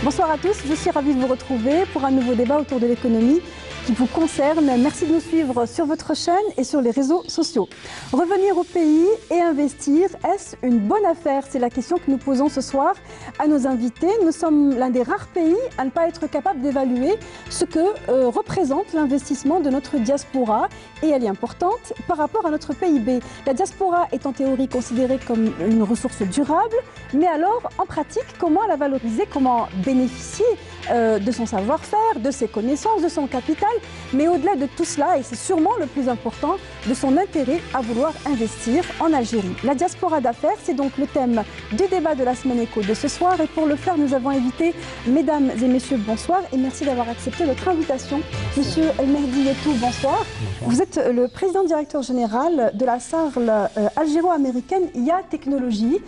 Bonsoir à tous, je suis ravie de vous retrouver pour un nouveau débat autour de l'économie qui vous concerne. Merci de nous suivre sur votre chaîne et sur les réseaux sociaux. Revenir au pays et investir, est-ce une bonne affaire? C'est la question que nous posons ce soir à nos invités. Nous sommes l'un des rares pays à ne pas être capable d'évaluer ce que représente l'investissement de notre diaspora, et elle est importante par rapport à notre PIB. La diaspora est en théorie considérée comme une ressource durable, mais alors en pratique, comment la valoriser, comment bénéficier de son savoir-faire, de ses connaissances, de son capital, mais au-delà de tout cela, et c'est sûrement le plus important, de son intérêt à vouloir investir en Algérie. La diaspora d'affaires, c'est donc le thème du débat de la semaine éco de ce soir, et pour le faire, nous avons invité, mesdames et messieurs, bonsoir, et merci d'avoir accepté notre invitation. Monsieur El Mehdi Yetou, bonsoir. Vous êtes le président directeur général de la SARL algéro-américaine IA Technologies,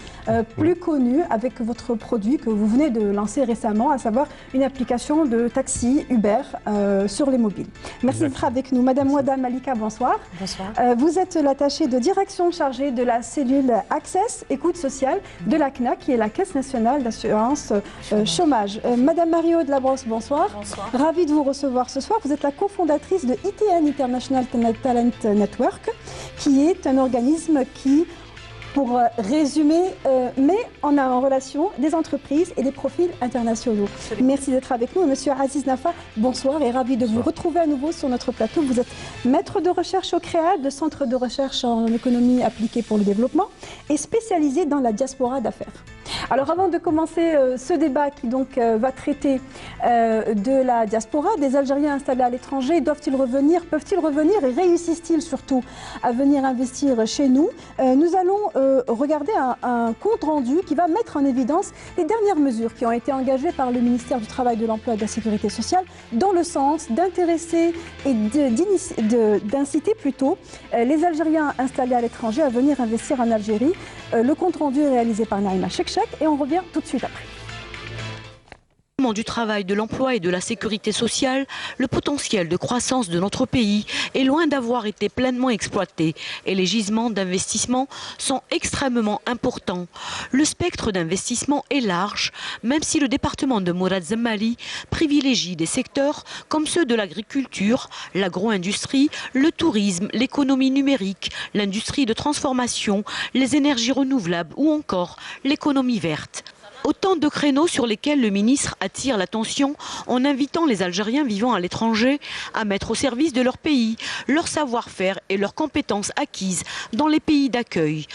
plus connue avec votre produit que vous venez de lancer récemment, à savoir une application de taxi Uber sur les mobiles. Merci d'être avec nous. Madame Ouada Malika, bonsoir. Bonsoir. Vous êtes l'attachée de direction chargée de la cellule Access, écoute sociale de la CNAC, qui est la Caisse nationale d'assurance chômage. Madame Mario de Labrosse, bonsoir. Bonsoir. Ravie de vous recevoir ce soir. Vous êtes la cofondatrice de ITN International Talent Network, qui est un organisme qui, pour résumer, met en relation des entreprises et des profils internationaux. Absolument. Merci d'être avec nous. Monsieur Aziz Nafa, bonsoir et ravi de vous retrouver à nouveau sur notre plateau. Vous êtes maître de recherche au CREAD, le Centre de recherche en économie appliquée pour le développement, et spécialisé dans la diaspora d'affaires. Alors avant de commencer ce débat qui donc va traiter de la diaspora, des Algériens installés à l'étranger, doivent-ils revenir, peuvent-ils revenir et réussissent-ils surtout à venir investir chez nous? Nous allons regarder un compte rendu qui va mettre en évidence les dernières mesures qui ont été engagées par le ministère du Travail, de l'Emploi et de la Sécurité sociale dans le sens d'intéresser et d'inciter plutôt les Algériens installés à l'étranger à venir investir en Algérie. Le compte rendu est réalisé par Naïma Chekchek et on revient tout de suite après. Du travail, de l'emploi et de la sécurité sociale, le potentiel de croissance de notre pays est loin d'avoir été pleinement exploité et les gisements d'investissement sont extrêmement importants. Le spectre d'investissement est large, même si le département de Mourad Zemmali privilégie des secteurs comme ceux de l'agriculture, l'agro-industrie, le tourisme, l'économie numérique, l'industrie de transformation, les énergies renouvelables ou encore l'économie verte. Autant de créneaux sur lesquels le ministre attire l'attention en invitant les Algériens vivant à l'étranger à mettre au service de leur pays leur savoir-faire et leurs compétences acquises dans les pays d'accueil.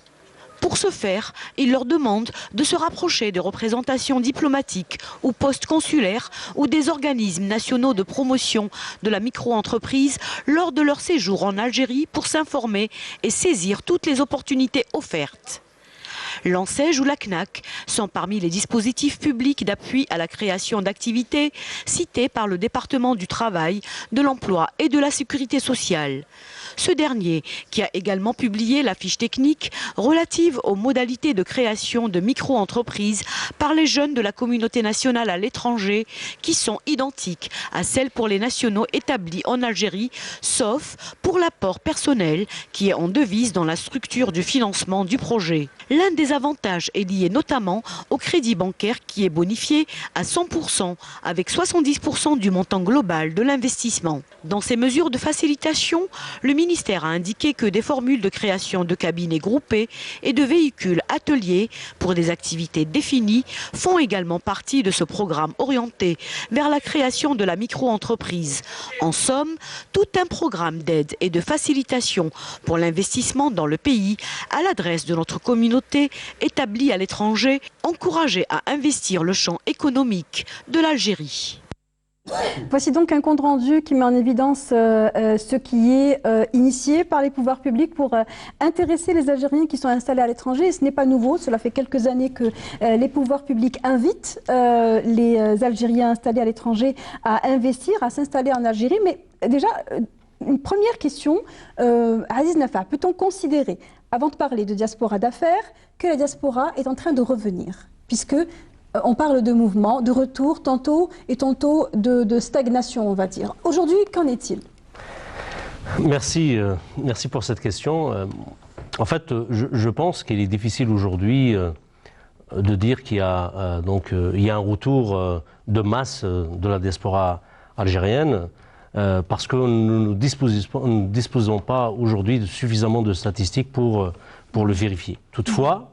Pour ce faire, il leur demande de se rapprocher des représentations diplomatiques ou post-consulaires ou des organismes nationaux de promotion de la micro-entreprise lors de leur séjour en Algérie pour s'informer et saisir toutes les opportunités offertes. L'ANSEJ ou la CNAC sont parmi les dispositifs publics d'appui à la création d'activités cités par le département du Travail, de l'Emploi et de la Sécurité sociale. Ce dernier, qui a également publié la fiche technique relative aux modalités de création de micro-entreprises par les jeunes de la communauté nationale à l'étranger, qui sont identiques à celles pour les nationaux établis en Algérie, sauf pour l'apport personnel qui est en devise dans la structure du financement du projet. L'un des avantages est lié notamment au crédit bancaire qui est bonifié à 100% avec 70% du montant global de l'investissement. Dans ces mesures de facilitation, le ministère a indiqué que des formules de création de cabinets groupés et de véhicules ateliers pour des activités définies font également partie de ce programme orienté vers la création de la micro-entreprise. En somme, tout un programme d'aide et de facilitation pour l'investissement dans le pays à l'adresse de notre communauté établie à l'étranger, encouragée à investir le champ économique de l'Algérie. Voici donc un compte rendu qui met en évidence ce qui est initié par les pouvoirs publics pour intéresser les Algériens qui sont installés à l'étranger. Et ce n'est pas nouveau, cela fait quelques années que les pouvoirs publics invitent les Algériens installés à l'étranger à investir, à s'installer en Algérie. Mais déjà, une première question, Aziz Nafa, peut-on considérer, avant de parler de diaspora d'affaires, que la diaspora est en train de revenir, puisque on parle de mouvement, de retour tantôt et tantôt de stagnation, on va dire. Aujourd'hui, qu'en est-il? Merci pour cette question. En fait, je pense qu'il est difficile aujourd'hui de dire qu'il y a il y a un retour de masse de la diaspora algérienne parce que nous ne disposons pas aujourd'hui de suffisamment de statistiques pour le vérifier. Toutefois,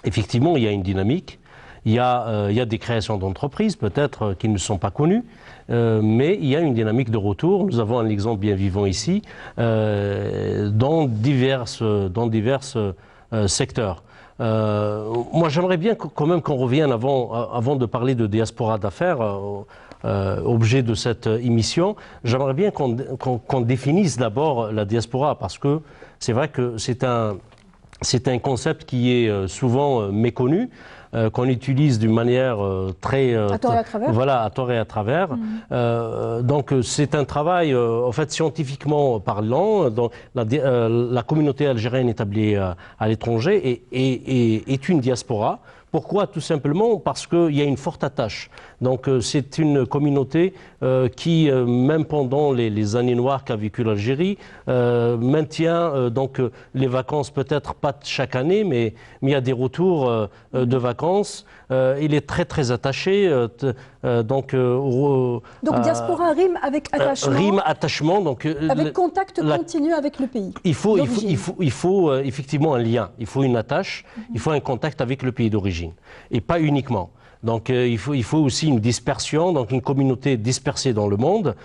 effectivement, il y a une dynamique. Il y a des créations d'entreprises, peut-être qui ne sont pas connues, mais il y a une dynamique de retour. Nous avons un exemple bien vivant ici, dans divers secteurs. Moi, j'aimerais bien quand même qu'on revienne avant de parler de diaspora d'affaires, objet de cette émission. J'aimerais bien qu'on définisse d'abord la diaspora, parce que c'est vrai que c'est un concept qui est souvent méconnu, qu'on utilise d'une manière très... à tort et à travers. Voilà, à tort et à travers. Donc c'est un travail, en fait, scientifiquement parlant, dans la communauté algérienne établie à l'étranger est une diaspora. Pourquoi? Tout simplement parce qu'il y a une forte attache. Donc c'est une communauté qui, même pendant les années noires qu'a vécu l'Algérie, maintient donc les vacances, peut-être pas chaque année, mais il y a des retours de vacances. Il est très très attaché. Donc diaspora rime avec attachement. Rime attachement. Donc, avec contact continu avec le pays. Il faut effectivement un lien. Il faut une attache. Il faut un contact avec le pays d'origine. Et pas uniquement. Donc il faut aussi une dispersion, donc une communauté dispersée dans le monde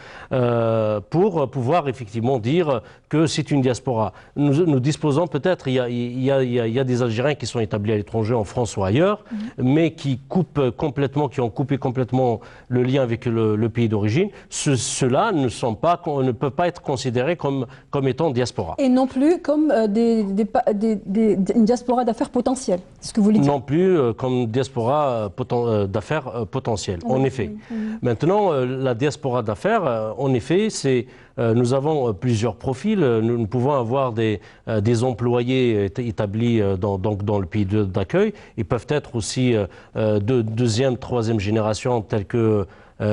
pour pouvoir effectivement dire que c'est une diaspora. Nous disposons peut-être, il y a des Algériens qui sont établis à l'étranger, en France ou ailleurs, mais qui ont coupé complètement le lien avec le pays d'origine. Ceux-là ne peuvent pas être considérés comme étant diaspora. Et non plus comme une diaspora d'affaires potentielle, c'est ce que vous voulez dire. Non plus comme diaspora d'affaires potentielles, en effet. Maintenant, la diaspora d'affaires, en effet, nous avons plusieurs profils. Nous pouvons avoir des employés établis dans le pays d'accueil. Ils peuvent être aussi de deuxième, troisième génération, tels que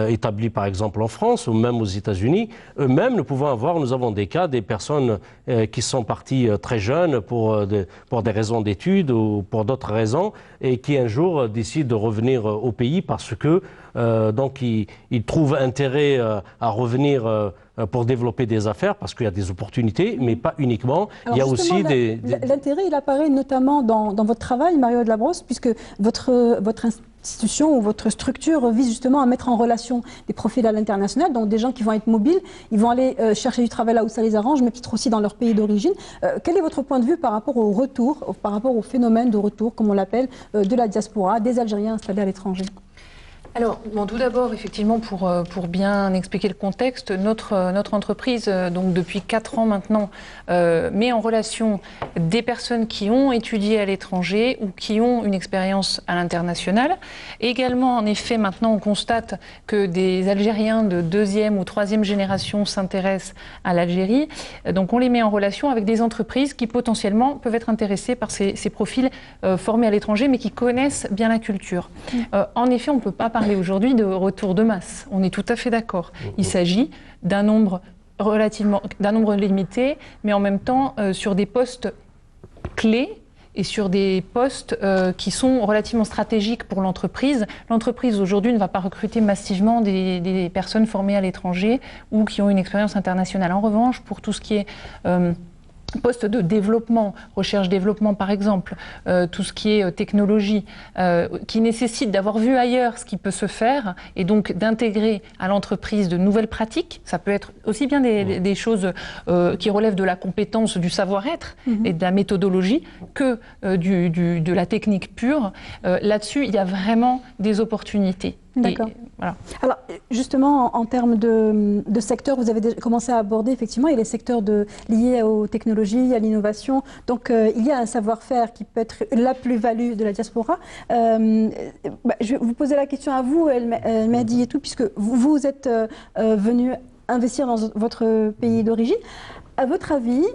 établis par exemple en France ou même aux États-Unis. Eux-mêmes, nous avons des cas, des personnes qui sont parties très jeunes pour des raisons d'études ou pour d'autres raisons et qui un jour décident de revenir au pays parce que donc ils trouvent intérêt à revenir pour développer des affaires, parce qu'il y a des opportunités, mais pas uniquement. Alors il y a aussi l'intérêt, il apparaît notamment dans votre travail, Mario de Labrosse, puisque votre institution ou votre structure vise justement à mettre en relation des profils à l'international, donc des gens qui vont être mobiles, ils vont aller chercher du travail là où ça les arrange, mais peut-être aussi dans leur pays d'origine. Quel est votre point de vue par rapport au retour, par rapport au phénomène de retour, comme on l'appelle, de la diaspora, des Algériens installés à l'étranger ? Alors, tout d'abord, effectivement, pour bien expliquer le contexte, notre entreprise, donc depuis 4 ans maintenant, met en relation des personnes qui ont étudié à l'étranger ou qui ont une expérience à l'international. Également, en effet, maintenant, on constate que des Algériens de 2e ou 3e génération s'intéressent à l'Algérie. Donc, on les met en relation avec des entreprises qui, potentiellement, peuvent être intéressées par ces profils formés à l'étranger, mais qui connaissent bien la culture. En effet, on ne peut pas parler aujourd'hui de retour de masse. On est tout à fait d'accord. Il s'agit d'un nombre limité, mais en même temps sur des postes clés et sur des postes qui sont relativement stratégiques pour l'entreprise. L'entreprise aujourd'hui ne va pas recruter massivement des personnes formées à l'étranger ou qui ont une expérience internationale. En revanche, pour tout ce qui est postes de développement, recherche-développement par exemple, tout ce qui est technologie, qui nécessite d'avoir vu ailleurs ce qui peut se faire et donc d'intégrer à l'entreprise de nouvelles pratiques. Ça peut être aussi bien des choses qui relèvent de la compétence, du savoir-être et de la méthodologie que de la technique pure. Là-dessus, il y a vraiment des opportunités. D'accord. Voilà. Alors, justement, en termes de secteurs, vous avez déjà commencé à aborder, effectivement, il y a les secteurs liés aux technologies, à l'innovation. Donc, il y a un savoir-faire qui peut être la plus-value de la diaspora. Je vais vous poser la question à vous, El Mehdi et tout, puisque vous êtes venu investir dans votre pays d'origine. À votre avis,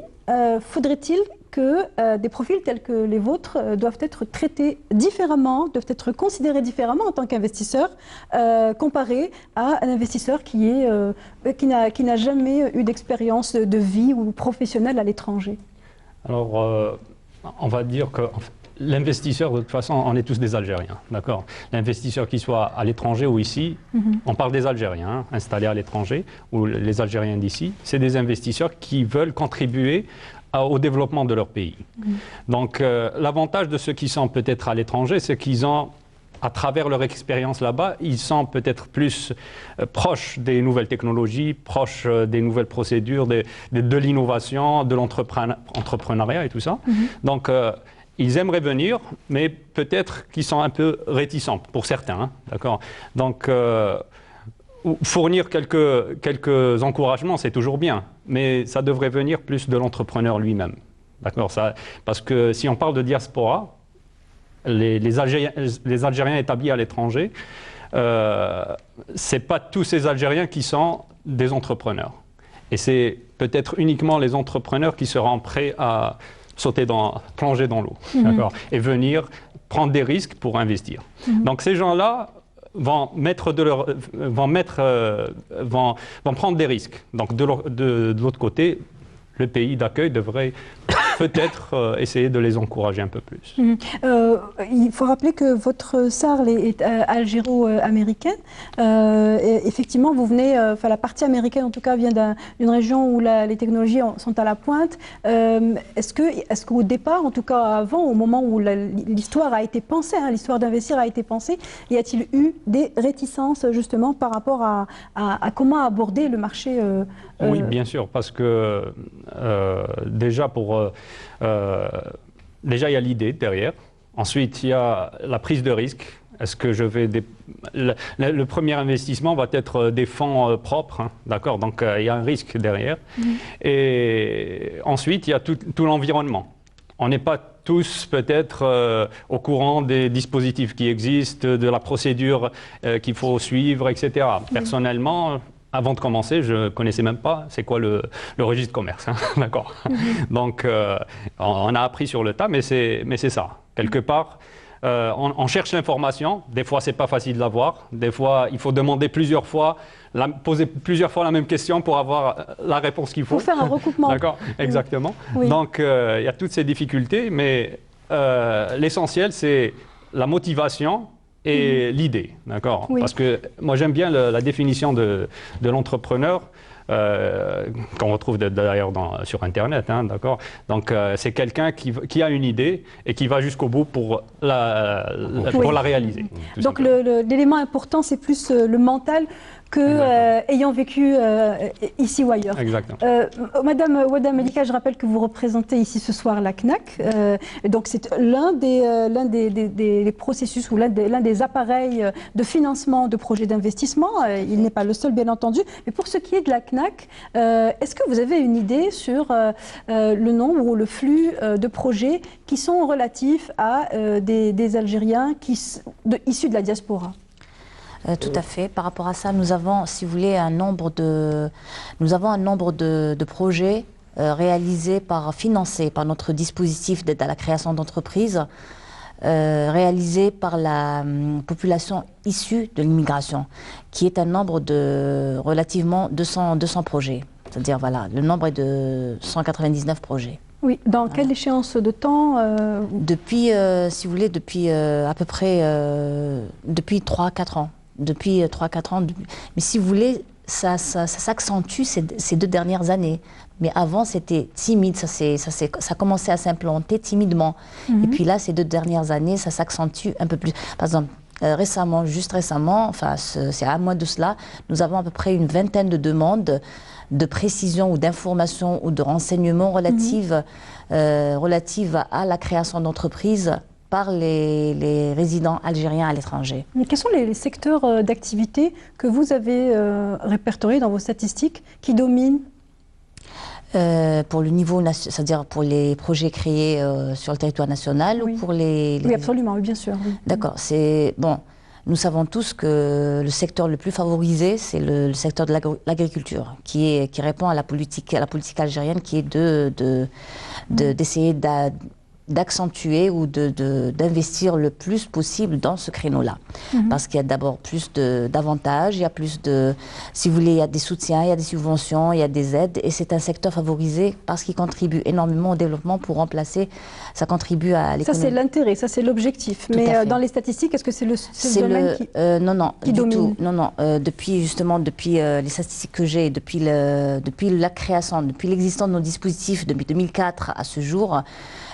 faudrait-il que des profils tels que les vôtres doivent être traités différemment, doivent être considérés différemment en tant qu'investisseur, comparé à un investisseur qui n'a jamais eu d'expérience de vie ou professionnelle à l'étranger? Alors, on va dire que l'investisseur, de toute façon, on est tous des Algériens, d'accord? L'investisseur qui soit à l'étranger ou ici, on parle des Algériens hein, installés à l'étranger, ou les Algériens d'ici, c'est des investisseurs qui veulent contribuer au développement de leur pays. Donc, l'avantage de ceux qui sont peut-être à l'étranger, c'est qu'ils ont, à travers leur expérience là-bas, ils sont peut-être plus proches des nouvelles technologies, proches des nouvelles procédures, de l'innovation, de l'entrepreneuriat et tout ça. Donc, ils aimeraient venir, mais peut-être qu'ils sont un peu réticents, pour certains, hein, d'accord? Donc, fournir quelques encouragements, c'est toujours bien, mais ça devrait venir plus de l'entrepreneur lui-même, d'accord? Parce que si on parle de diaspora, les Algériens établis à l'étranger, ce n'est pas tous ces Algériens qui sont des entrepreneurs. Et c'est peut-être uniquement les entrepreneurs qui seront prêts à plonger dans l'eau, d'accord, et venir prendre des risques pour investir. Donc ces gens-là vont prendre des risques. Donc de l'autre côté, le pays d'accueil devrait peut-être essayer de les encourager un peu plus. Il faut rappeler que votre SARL est algéro-américaine. Effectivement, vous venez, la partie américaine en tout cas vient d'une région où les technologies sont à la pointe. Est-ce qu'au départ, en tout cas avant, au moment où l'histoire a été pensée, hein, l'histoire d'investir a été pensée, y a-t-il eu des réticences justement par rapport à comment aborder le marché Oui, bien sûr, parce que déjà déjà, il y a l'idée derrière. Ensuite, il y a la prise de risque. Est-ce que je vais... Le premier investissement va être des fonds propres, hein, d'accord? Donc, il y a un risque derrière. Et ensuite, il y a tout l'environnement. On n'est pas tous peut-être au courant des dispositifs qui existent, de la procédure qu'il faut suivre, etc. Personnellement... Avant de commencer, je ne connaissais même pas c'est quoi le registre de commerce, hein, d'accord. Donc, on a appris sur le tas, mais c'est ça. Quelque part, on cherche l'information. Des fois, ce n'est pas facile de l'avoir. Des fois, il faut demander plusieurs fois, poser plusieurs fois la même question pour avoir la réponse qu'il faut. Pour faire un recoupement. D'accord, exactement. Oui. Donc, il y a toutes ces difficultés, mais l'essentiel, c'est la motivation et l'idée, d'accord? Oui. Parce que moi, j'aime bien la définition de l'entrepreneur qu'on retrouve d'ailleurs sur Internet, hein, d'accord? Donc, c'est quelqu'un qui a une idée et qui va jusqu'au bout pour la réaliser. Donc, l'élément important, c'est plus le mental que ayant vécu ici ou ailleurs. Exactement. Madame Ouada Malika, je rappelle que vous représentez ici ce soir la CNAC. Donc c'est l'un des processus ou l'un des appareils de financement de projets d'investissement. Il n'est pas le seul, bien entendu. Mais pour ce qui est de la CNAC, est-ce que vous avez une idée sur le nombre ou le flux de projets qui sont relatifs à des Algériens issus de la diaspora? Tout à fait. Par rapport à ça, nous avons, si vous voulez, un nombre de projets financés par notre dispositif d'aide à la création d'entreprises, réalisés par la population issue de l'immigration, qui est un nombre de relativement 200 projets. C'est-à-dire, voilà, le nombre est de 199 projets. Oui, dans quelle échéance de temps Depuis, si vous voulez, depuis à peu près depuis 3-4 ans. Depuis 3-4 ans. Mais si vous voulez, ça s'accentue ces 2 dernières années. Mais avant, c'était timide, ça commençait à s'implanter timidement. Et puis là, ces 2 dernières années, ça s'accentue un peu plus. Par exemple, juste récemment, enfin, c'est à un mois de cela, nous avons à peu près une vingtaine de demandes de précision ou d'information ou de renseignements relatives à la création d'entreprises par les résidents algériens à l'étranger. Quels sont les secteurs d'activité que vous avez répertoriés dans vos statistiques qui dominent? Pour le niveau, c'est-à-dire pour les projets créés sur le territoire national, ou pour les... Oui, absolument, oui, bien sûr. Oui. D'accord, bon, nous savons tous que le secteur le plus favorisé, c'est le secteur de l'agriculture, qui répond à la politique algérienne, qui est d'essayer d'accentuer ou d'investir le plus possible dans ce créneau-là. Parce qu'il y a d'abord plus d'avantages, il y a plus de, si vous voulez, il y a des soutiens, il y a des subventions, il y a des aides, et c'est un secteur favorisé parce qu'il contribue énormément au développement pour remplacer, ça contribue à l'économie. Ça c'est l'intérêt, ça c'est l'objectif. Mais dans les statistiques, est-ce que c'est le domaine qui domine? Non, depuis les statistiques que j'ai, depuis la création, depuis l'existence de nos dispositifs, depuis 2004 à ce jour,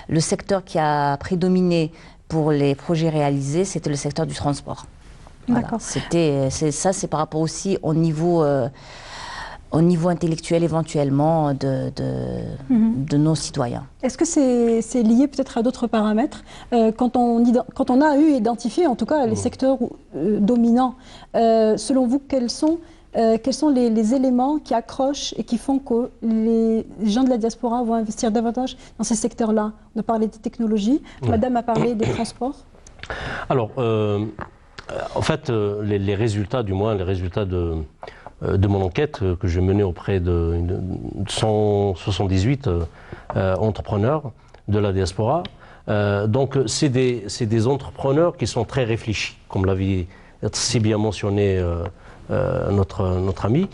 le secteur qui a prédominé pour les projets réalisés, c'était le secteur du transport. Voilà. C'est par rapport aussi au niveau intellectuel éventuellement de nos citoyens. Est-ce que c'est lié peut-être à d'autres paramètres quand on a identifié en tout cas les secteurs dominants, selon vous, quels sont les éléments qui accrochent et qui font que les gens de la diaspora vont investir davantage dans ces secteurs-là? On a parlé des technologies, Madame a parlé des transports. Alors, en fait, les résultats de mon enquête que j'ai menée auprès de 178 entrepreneurs de la diaspora, donc c'est des entrepreneurs qui sont très réfléchis, comme l'avait si bien mentionné notre ami.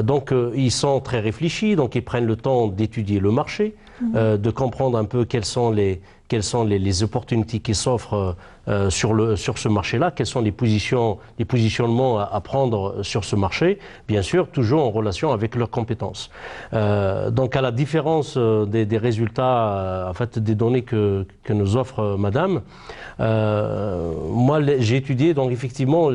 Donc ils sont très réfléchis, donc ils prennent le temps d'étudier le marché, de comprendre un peu quelles sont les opportunités qui s'offrent sur ce marché-là, quels sont les positionnements à prendre sur ce marché, bien sûr, toujours en relation avec leurs compétences. Donc à la différence des résultats, en fait, des données que nous offre Madame, moi j'ai étudié, donc effectivement,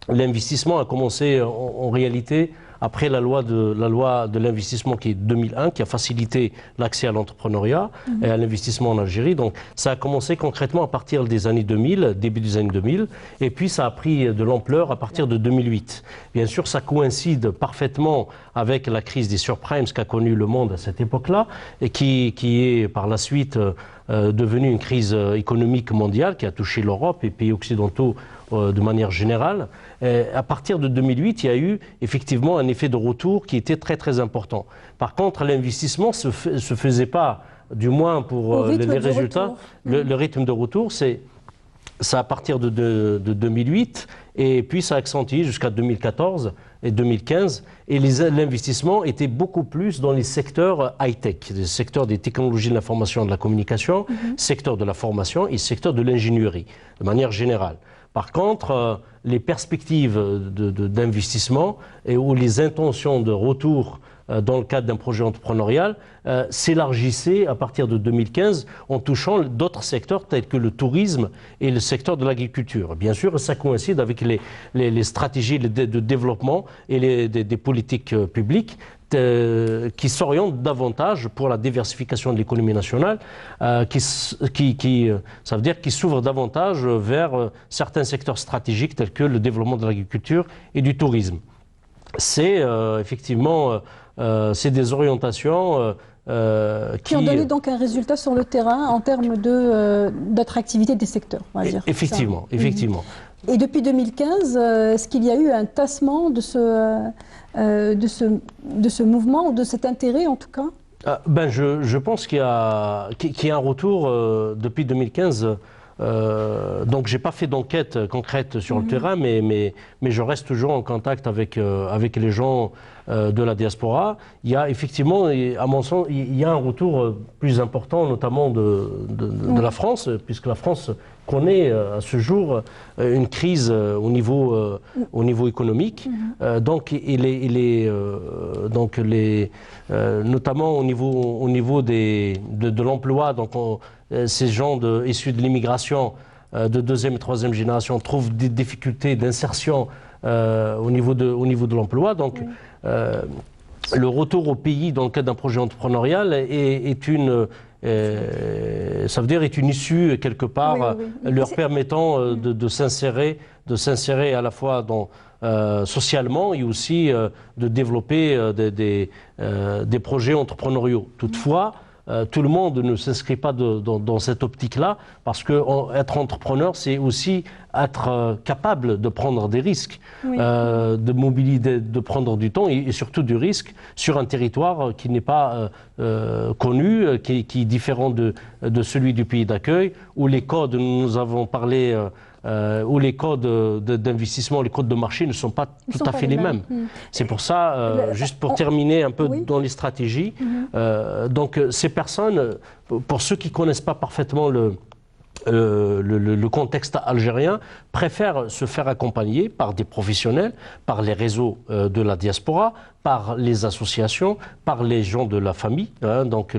l'investissement a commencé en réalité après la loi de l'investissement qui est 2001, qui a facilité l'accès à l'entrepreneuriat et à l'investissement en Algérie. Donc ça a commencé concrètement à partir des années 2000, début des années 2000, et puis ça a pris de l'ampleur à partir de 2008. Bien sûr, ça coïncide parfaitement avec la crise des subprimes qu'a connue le monde à cette époque-là, et qui est par la suite devenue une crise économique mondiale qui a touché l'Europe et les pays occidentaux de manière générale. À partir de 2008, il y a eu effectivement un effet de retour qui était très très important. Par contre, l'investissement se faisait pas, du moins pour les résultats, le rythme de retour, c'est à partir de 2008, et puis ça a accentué jusqu'à 2014 et 2015, et l'investissement était beaucoup plus dans les secteurs high-tech, les secteurs des technologies de l'information et de la communication, secteur de la formation et secteur de l'ingénierie, de manière générale. Par contre, les perspectives d'investissement ou les intentions de retour dans le cadre d'un projet entrepreneurial s'élargissaient à partir de 2015 en touchant d'autres secteurs tels que le tourisme et le secteur de l'agriculture. Bien sûr, ça coïncide avec les stratégies de développement et des politiques publiques qui s'orientent davantage pour la diversification de l'économie nationale, ça veut dire qui s'ouvrent davantage vers certains secteurs stratégiques tels que le développement de l'agriculture et du tourisme. C'est effectivement c'est des orientations qui ont donné donc un résultat sur le terrain en termes d'attractivité des secteurs, on va dire. Effectivement, effectivement. Et depuis 2015, est-ce qu'il y a eu un tassement de ce mouvement ou de cet intérêt en tout cas? Je pense qu'il y a un retour depuis 2015. Donc j'ai pas fait d'enquête concrète sur le terrain, mais je reste toujours en contact avec les gens de la diaspora. Il y a effectivement, à mon sens, il y a un retour plus important, notamment de la France, puisque la France connaît à ce jour une crise au niveau économique. Donc notamment au niveau de l'emploi. Donc ces gens issus de l'immigration de deuxième et troisième génération trouvent des difficultés d'insertion au niveau de l'emploi. Donc le retour au pays dans le cadre d'un projet entrepreneurial est une issue quelque part leur permettant de s'insérer à la fois socialement et aussi de développer des projets entrepreneuriaux. Toutefois, tout le monde ne s'inscrit pas dans cette optique-là, parce que être entrepreneur, c'est aussi être capable de prendre des risques, de mobiliser, de prendre du temps et surtout du risque sur un territoire qui n'est pas connu, qui est différent de celui du pays d'accueil, où les codes, nous avons parlé, où les codes d'investissement, les codes de marché ne sont pas tout à fait les mêmes. C'est pour ça, juste pour terminer un peu dans les stratégies, donc ces personnes, pour ceux qui ne connaissent pas parfaitement le contexte algérien, préfèrent se faire accompagner par des professionnels, par les réseaux de la diaspora, par les associations, par les gens de la famille, donc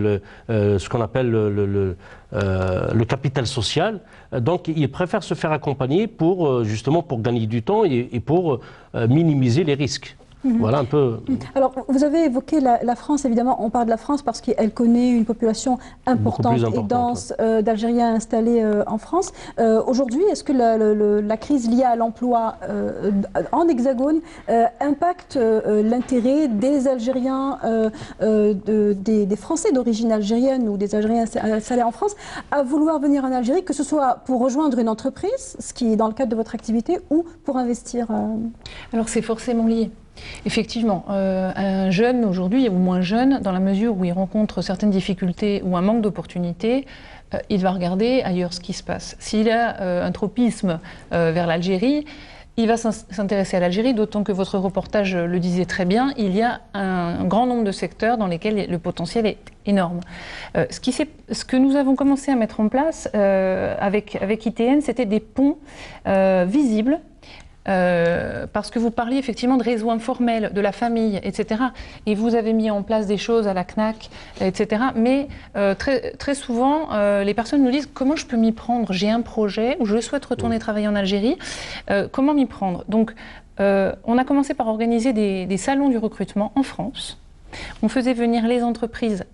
ce qu'on appelle le capital social. Donc ils préfèrent se faire accompagner pour justement pour gagner du temps et pour minimiser les risques. Voilà un peu. Alors, vous avez évoqué la France, évidemment, on parle de la France parce qu'elle connaît une population importante et dense d'Algériens installés en France. Aujourd'hui, est-ce que la crise liée à l'emploi en Hexagone impacte l'intérêt des Algériens, des Français d'origine algérienne ou des Algériens installés en France à vouloir venir en Algérie, que ce soit pour rejoindre une entreprise, ce qui est dans le cadre de votre activité, ou pour investir Alors, c'est forcément lié. Effectivement, un jeune aujourd'hui, ou moins jeune, dans la mesure où il rencontre certaines difficultés ou un manque d'opportunités, il va regarder ailleurs ce qui se passe. S'il a un tropisme vers l'Algérie, il va s'intéresser à l'Algérie, d'autant que votre reportage le disait très bien, il y a un grand nombre de secteurs dans lesquels le potentiel est énorme. Ce que nous avons commencé à mettre en place avec ITN, c'était des ponts visibles. Parce que vous parliez effectivement de réseaux informels, de la famille, etc. Et vous avez mis en place des choses à la CNAC, etc. Mais très souvent, les personnes nous disent « Comment je peux m'y prendre? J'ai un projet ou je souhaite retourner travailler en Algérie. Comment m'y prendre ?» Donc, on a commencé par organiser des salons du recrutement en France. On faisait venir les entreprises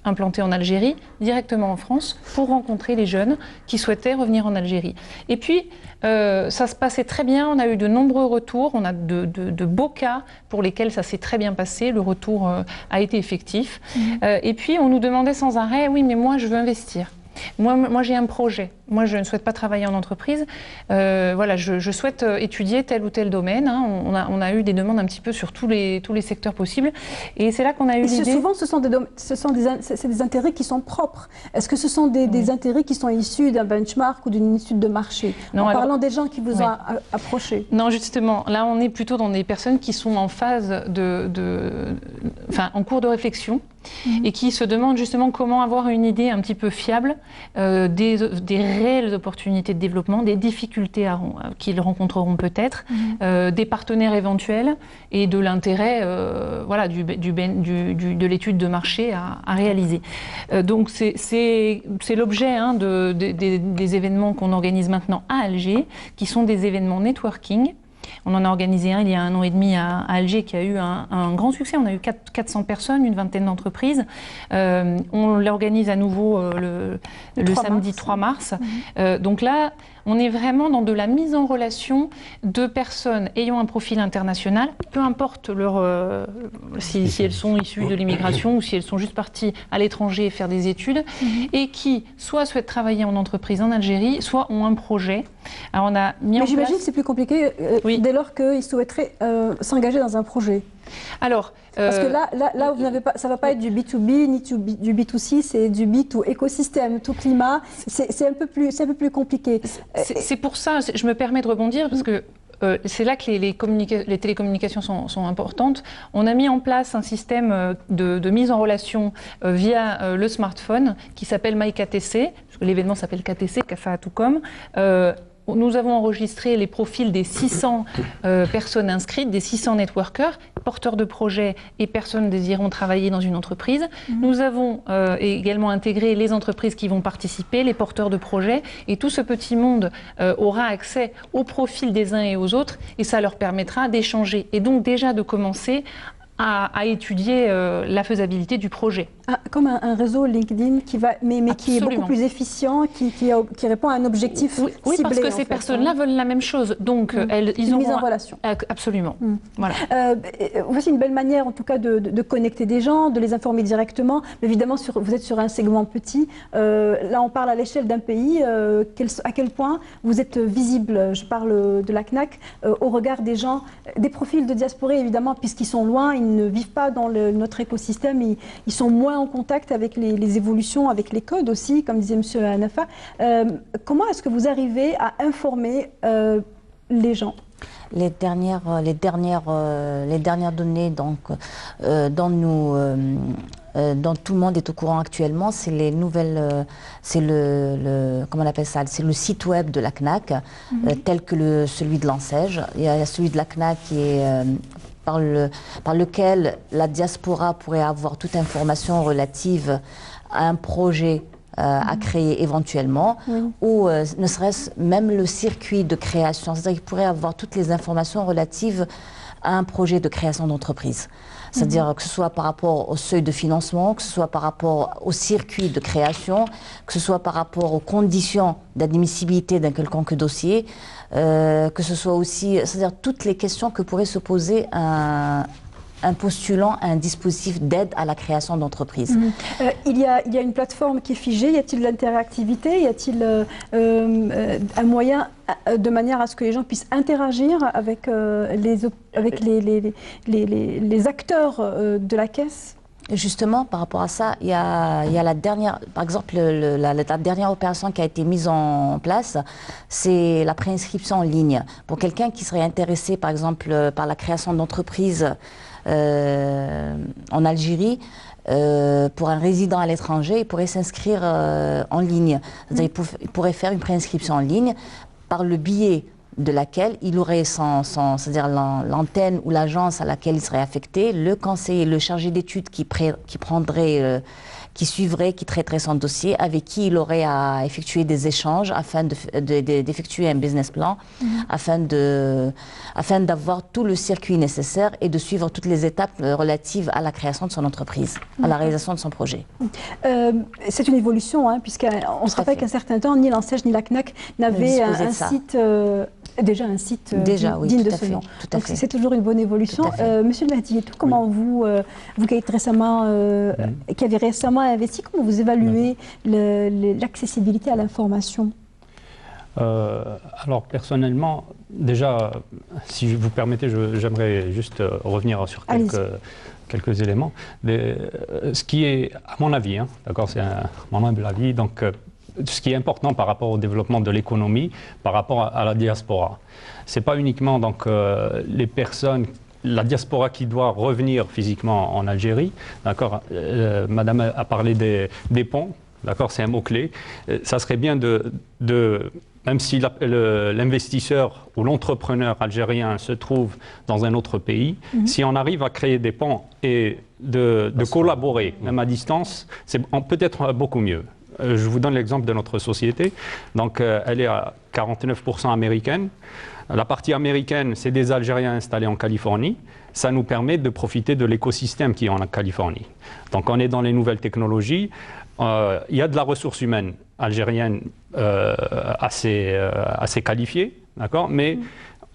implantés en Algérie, directement en France, pour rencontrer les jeunes qui souhaitaient revenir en Algérie. Et puis, ça se passait très bien, on a eu de nombreux retours, on a de beaux cas pour lesquels ça s'est très bien passé, le retour a été effectif. Et puis, on nous demandait sans arrêt, oui, mais moi, je veux investir. Moi j'ai un projet. Moi, je ne souhaite pas travailler en entreprise. Voilà, je souhaite étudier tel ou tel domaine. Hein. On a eu des demandes un petit peu sur tous les secteurs possibles. Et c'est là qu'on a eu l'idée... Souvent, ce sont des intérêts qui sont propres. Est-ce que ce sont des intérêts qui sont issus d'un benchmark ou d'une étude de marché? En parlant des gens qui vous ont approché. Non, justement. Là, on est plutôt dans des personnes qui sont en phase en cours de réflexion et qui se demandent justement comment avoir une idée un petit peu fiable des réelles opportunités de développement, des difficultés qu'ils rencontreront peut-être, des partenaires éventuels et de l'intérêt voilà, de l'étude de marché à réaliser. Donc c'est l'objet des événements qu'on organise maintenant à Alger, qui sont des événements networking. On en a organisé un il y a 1 an et demi à Alger qui a eu un grand succès. On a eu 400 personnes, une vingtaine d'entreprises. On l'organise à nouveau le samedi 3 mars. Donc là, on est vraiment dans de la mise en relation de personnes ayant un profil international, peu importe si elles sont issues de l'immigration ou si elles sont juste parties à l'étranger faire des études, et qui soit souhaitent travailler en entreprise en Algérie, soit ont un projet. Alors on a mis en place... j'imagine que c'est plus compliqué dès lors qu'ils souhaiteraient s'engager dans un projet. Alors, parce que là vous n'avez pas, ça ne va pas être du B2B ni du B2C, c'est du B2 écosystème, tout climat. C'est un peu plus compliqué. C'est pour ça, je me permets de rebondir, parce que c'est là que les télécommunications sont importantes. On a mis en place un système de mise en relation via le smartphone qui s'appelle MyKTC, parce que l'événement s'appelle KTC, Kafa'atoukom. Nous avons enregistré les profils des 600 personnes inscrites, des 600 networkers, porteurs de projets et personnes désirant travailler dans une entreprise. Nous avons également intégré les entreprises qui vont participer, les porteurs de projets, et tout ce petit monde aura accès aux profils des uns et aux autres, et ça leur permettra d'échanger et donc déjà de commencer à étudier la faisabilité du projet. Comme un réseau LinkedIn qui va, mais qui est beaucoup plus efficient, qui répond à un objectif ciblé. Oui, parce que ces personnes-là veulent la même chose. Donc, ils ont mise en relation. Absolument. Voilà. Voici une belle manière, en tout cas, de connecter des gens, de les informer directement. Mais évidemment, vous êtes sur un segment petit. Là, on parle à l'échelle d'un pays. À quel point vous êtes visible, je parle de la CNAC, au regard des gens, des profils de diasporés, évidemment, puisqu'ils sont loin, ils ne vivent pas dans notre écosystème, ils sont moins en contact avec les évolutions, avec les codes aussi, comme disait M. Hanafa. Comment est-ce que vous arrivez à informer les gens ? Les dernières données donc, dont tout le monde est au courant actuellement, c'est les nouvelles, c'est comment on appelle ça, c'est le site web de la CNAC, tel que celui de l'ANSEJ. Il y a celui de la CNAC qui est par lequel la diaspora pourrait avoir toute information relative à un projet à créer éventuellement, ou ne serait-ce même le circuit de création. C'est-à-dire qu'il pourrait avoir toutes les informations relatives à un projet de création d'entreprise. C'est-à-dire que ce soit par rapport au seuil de financement, que ce soit par rapport au circuit de création, que ce soit par rapport aux conditions d'admissibilité d'un quelconque dossier, que ce soit aussi, c'est-à-dire toutes les questions que pourrait se poser un postulant à un dispositif d'aide à la création d'entreprise. Il y a une plateforme qui est figée, y a-t-il de l'interactivité, y a-t-il un moyen de manière à ce que les gens puissent interagir avec les acteurs de la caisse ? Justement, par rapport à ça, il y a la dernière, par exemple, la dernière opération qui a été mise en place, c'est la préinscription en ligne. Pour quelqu'un qui serait intéressé, par exemple, par la création d'entreprise en Algérie, pour un résident à l'étranger, il pourrait s'inscrire en ligne. C'est-à-dire, il pourrait faire une préinscription en ligne par le biais de laquelle il aurait c'est-à-dire l'antenne ou l'agence à laquelle il serait affecté, le conseiller, le chargé d'études qui suivrait, qui traiterait son dossier, avec qui il aurait à effectuer des échanges afin d'effectuer un business plan, afin d'avoir tout le circuit nécessaire et de suivre toutes les étapes relatives à la création de son entreprise, à la réalisation de son projet. C'est une évolution, puisqu'on se rappelle qu'à un certain temps, ni l'ANSEJ ni la CNAC n'avaient un site... Déjà un site digne de ce nom. Donc c'est toujours une bonne évolution. Monsieur le Mahdi, comment vous qui avez récemment investi, comment vous évaluez l'accessibilité à l'information ? Alors personnellement, déjà, si vous permettez, j'aimerais juste revenir sur quelques éléments. Ce qui est, à mon avis, d'accord, c'est mon humble avis, donc ce qui est important par rapport au développement de l'économie, par rapport à la diaspora. Ce n'est pas uniquement donc, les personnes, la diaspora qui doit revenir physiquement en Algérie. D'accord, Madame a parlé des ponts, d'accord, c'est un mot-clé. Ça serait bien même si l'investisseur ou l'entrepreneur algérien se trouve dans un autre pays, si on arrive à créer des ponts et de collaborer, même à distance, c'est peut-être beaucoup mieux. Je vous donne l'exemple de notre société. Donc, elle est à 49% américaine. La partie américaine, c'est des Algériens installés en Californie. Ça nous permet de profiter de l'écosystème qui est en Californie. Donc, on est dans les nouvelles technologies. Il y a de la ressource humaine algérienne assez qualifiée, d'accord, mais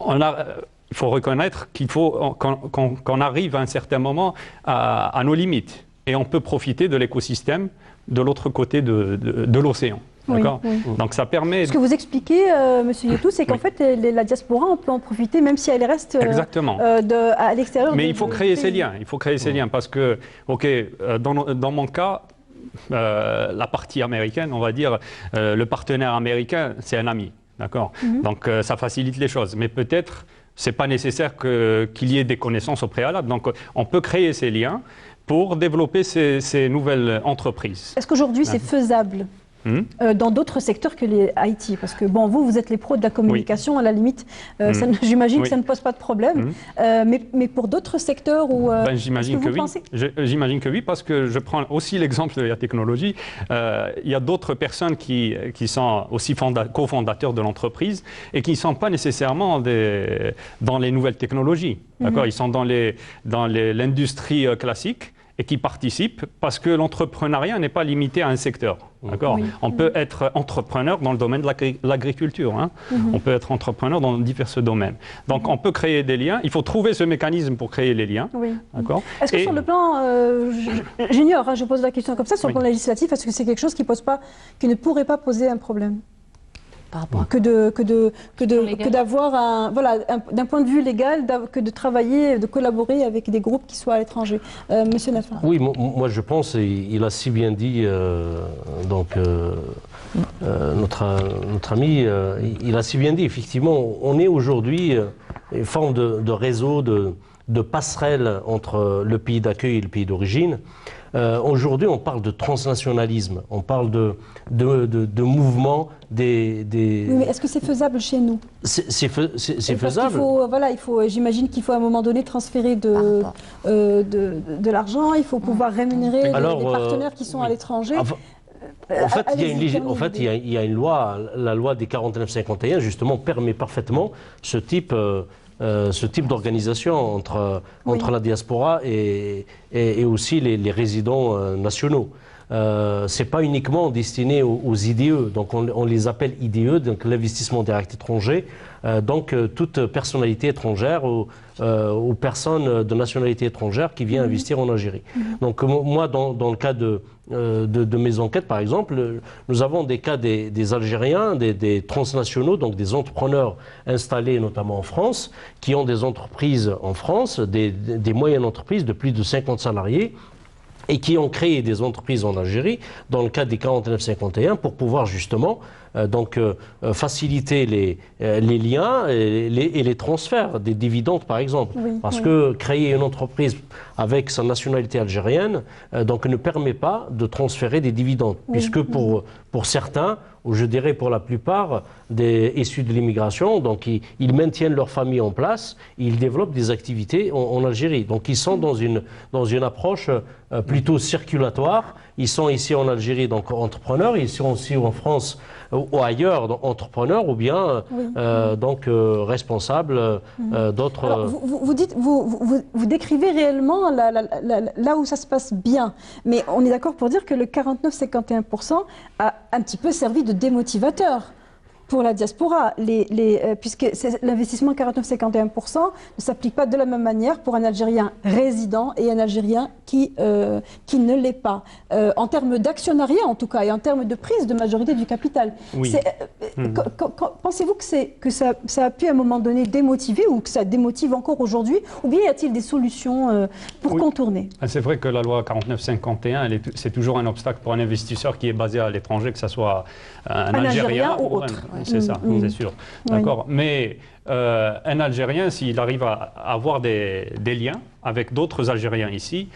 il faut reconnaître qu'il faut qu'on arrive à un certain moment à nos limites. Et on peut profiter de l'écosystème de l'autre côté de l'océan. D'accord. Donc ça permet... Ce que vous expliquez, Monsieur Yetou, c'est qu'en fait, la diaspora, on peut en profiter, même si elle reste à l'extérieur. Mais il faut créer ces liens. Il faut créer ces liens parce que, dans mon cas, la partie américaine, on va dire, le partenaire américain, c'est un ami. D'accord. Donc ça facilite les choses. Mais peut-être, c'est pas nécessaire qu'il y ait des connaissances au préalable. Donc on peut créer ces liens pour développer ces nouvelles entreprises. Est-ce qu'aujourd'hui c'est faisable dans d'autres secteurs que les IT? Parce que bon, vous êtes les pros de la communication, à la limite, j'imagine que ça ne pose pas de problème. Mais pour d'autres secteurs où... j'imagine que oui. J'imagine que oui, parce que je prends aussi l'exemple de la technologie. Il y a d'autres personnes qui sont aussi cofondateurs de l'entreprise et qui ne sont pas nécessairement dans les nouvelles technologies. Ils sont dans l'industrie classique et qui participent parce que l'entrepreneuriat n'est pas limité à un secteur. On peut être entrepreneur dans le domaine de l'agriculture. On peut être entrepreneur dans divers domaines. Donc on peut créer des liens. Il faut trouver ce mécanisme pour créer les liens. Est-ce que sur le plan, j'ignore, je pose la question comme ça, sur le plan législatif, est-ce que c'est quelque chose qui ne pourrait pas poser un problème? Que d'avoir d'un point de vue légal, que de travailler, de collaborer avec des groupes qui soient à l'étranger. Monsieur Nafin. Oui, moi je pense, et il a si bien dit, notre ami, il a si bien dit, effectivement, on est aujourd'hui une forme de réseau, de passerelle entre le pays d'accueil et le pays d'origine. Aujourd'hui, on parle de transnationalisme, on parle de mouvement des... Oui, mais est-ce que c'est faisable chez nous? C'est faisable. J'imagine qu'il faut à un moment donné transférer de l'argent, il faut pouvoir rémunérer des partenaires qui sont à l'étranger. En fait, il y a une loi, la loi des 49-51, justement, permet parfaitement ce type d'organisation entre la diaspora et aussi les résidents nationaux. Ce n'est pas uniquement destiné aux IDE, donc on les appelle IDE, donc l'investissement direct étranger, donc toute personnalité étrangère ou personne de nationalité étrangère qui vient investir en Algérie. Donc moi, dans le cas de mes enquêtes, par exemple, nous avons des cas des Algériens, des transnationaux, donc des entrepreneurs installés notamment en France, qui ont des entreprises en France, des moyennes entreprises de plus de 50 salariés, et qui ont créé des entreprises en Algérie, dans le cadre des 49-51, pour pouvoir justement faciliter les liens et les transferts des dividendes, par exemple. Parce que créer une entreprise avec sa nationalité algérienne ne permet pas de transférer des dividendes, puisque pour certains, ou je dirais pour la plupart des issus de l'immigration, donc ils maintiennent leur famille en place, ils développent des activités en Algérie. Donc ils sont dans une approche plutôt circulatoire. Ils sont ici en Algérie, donc entrepreneurs, ils sont aussi en France ou ailleurs, entrepreneurs, ou bien responsables d'autres... Vous décrivez réellement là où ça se passe bien, mais on est d'accord pour dire que le 49-51% a un petit peu servi de démotivateur pour la diaspora, puisque l'investissement 49-51% ne s'applique pas de la même manière pour un Algérien résident et un Algérien qui ne l'est pas. En termes d'actionnariat, en tout cas, et en termes de prise de majorité du capital. Pensez-vous que ça a pu à un moment donné démotiver, ou que ça démotive encore aujourd'hui, ou bien y a-t-il des solutions pour contourner? C'est vrai que la loi 49-51, c'est toujours un obstacle pour un investisseur qui est basé à l'étranger, que ce soit un Algérien ou autre. C'est ça, c'est sûr. D'accord. Mais un Algérien, s'il arrive à avoir des liens avec d'autres Algériens ici,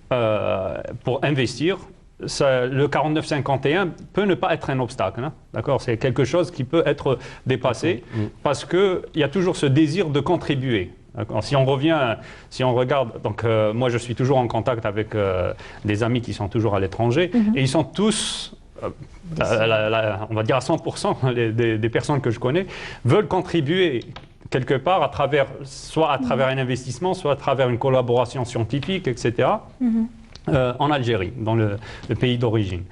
pour investir, le 49-51 peut ne pas être un obstacle. D'accord. C'est quelque chose qui peut être dépassé parce qu'il y a toujours ce désir de contribuer. Si on regarde, donc moi je suis toujours en contact avec des amis qui sont toujours à l'étranger et ils sont tous... on va dire à 100% des personnes que je connais veulent contribuer quelque part soit à travers un investissement, soit à travers une collaboration scientifique, etc. En Algérie, dans le pays d'origine.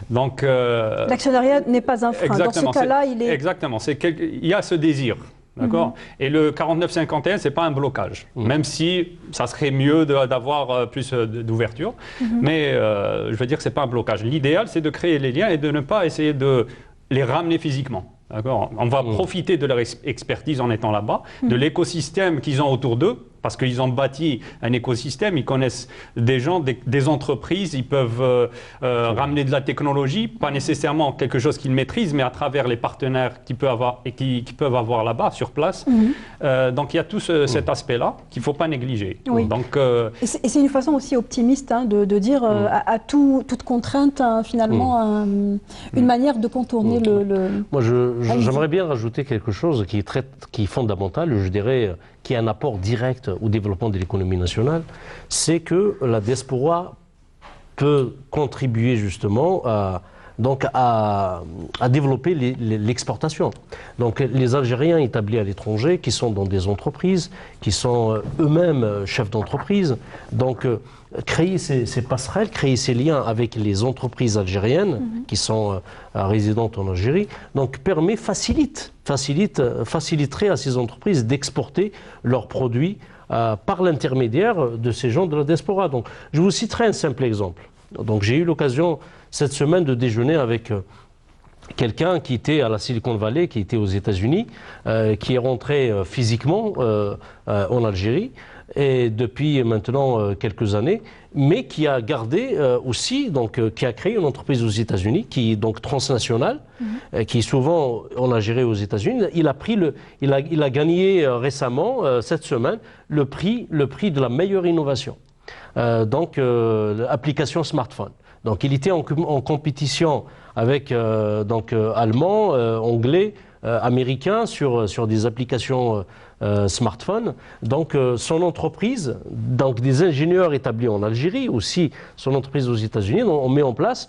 Donc l'actionnariat n'est pas un frein. Dans ce cas-là, il est... Exactement. Il y a ce désir. D'accord. Et le 49-51, ce n'est pas un blocage, même si ça serait mieux d'avoir plus d'ouverture. Mais je veux dire que ce n'est pas un blocage. L'idéal, c'est de créer les liens et de ne pas essayer de les ramener physiquement. D'accord. On va profiter de leur expertise en étant là-bas, de l'écosystème qu'ils ont autour d'eux, parce qu'ils ont bâti un écosystème, ils connaissent des gens, des entreprises, ils peuvent ramener de la technologie, pas nécessairement quelque chose qu'ils maîtrisent, mais à travers les partenaires qu'ils peuvent avoir là-bas, sur place. Donc il y a tout cet aspect-là qu'il ne faut pas négliger. Oui. Donc, et c'est une façon aussi optimiste de dire à toute contrainte, finalement, une manière de contourner le... Moi, j'aimerais bien rajouter quelque chose qui est fondamental, je dirais, qui est un apport direct au développement de l'économie nationale, c'est que la diaspora peut contribuer justement à développer l'exportation. Donc les Algériens établis à l'étranger, qui sont dans des entreprises, qui sont eux-mêmes chefs d'entreprise, donc créer ces passerelles, créer ces liens avec les entreprises algériennes qui sont résidentes en Algérie, donc faciliterait à ces entreprises d'exporter leurs produits par l'intermédiaire de ces gens de la diaspora. Donc je vous citerai un simple exemple. Donc j'ai eu l'occasion cette semaine de déjeuner avec quelqu'un qui était à la Silicon Valley, qui était aux États-Unis, qui est rentré physiquement en Algérie, et depuis maintenant quelques années, mais qui a gardé aussi, donc qui a créé une entreprise aux États-Unis, qui est donc transnationale, qui est souvent en Algérie aux États-Unis. Il a gagné récemment, cette semaine, le prix de la meilleure innovation. Donc application smartphone. Donc il était en compétition avec Allemands, Anglais, Américains sur des applications smartphone. Donc son entreprise, donc des ingénieurs établis en Algérie, aussi son entreprise aux États-Unis, on met en place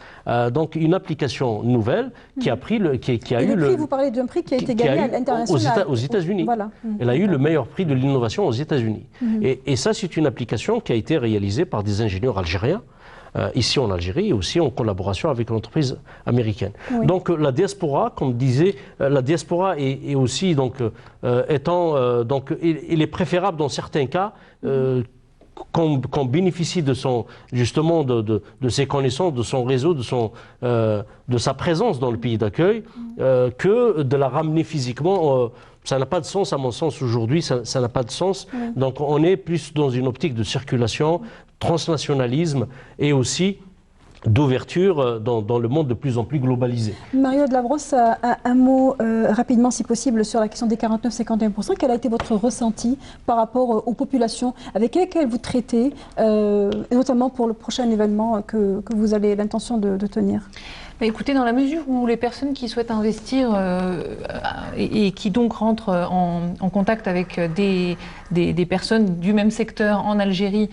donc une application nouvelle qui a pris vous parlez d'un prix qui a été gagné à l'international aux États-Unis. Voilà. Elle a eu le meilleur prix de l'innovation aux États-Unis. Et ça, c'est une application qui a été réalisée par des ingénieurs algériens. Ici en Algérie et aussi en collaboration avec l'entreprise américaine. Oui. Donc la diaspora, comme disait, la diaspora est aussi donc il est préférable dans certains cas qu'on bénéficie de justement de ses connaissances, de son réseau, de sa présence dans le pays d'accueil, que de la ramener physiquement. Ça n'a pas de sens, à mon sens, aujourd'hui, ça n'a pas de sens. Donc on est plus dans une optique de circulation, transnationalisme et aussi d'ouverture dans le monde de plus en plus globalisé. Mario Delabrosse, un mot rapidement, si possible, sur la question des 49-51%. Quel a été votre ressenti par rapport aux populations avec lesquelles vous traitez, et notamment pour le prochain événement que vous avez l'intention de tenir ? Écoutez, dans la mesure où les personnes qui souhaitent investir et qui donc rentrent en contact avec des personnes du même secteur en Algérie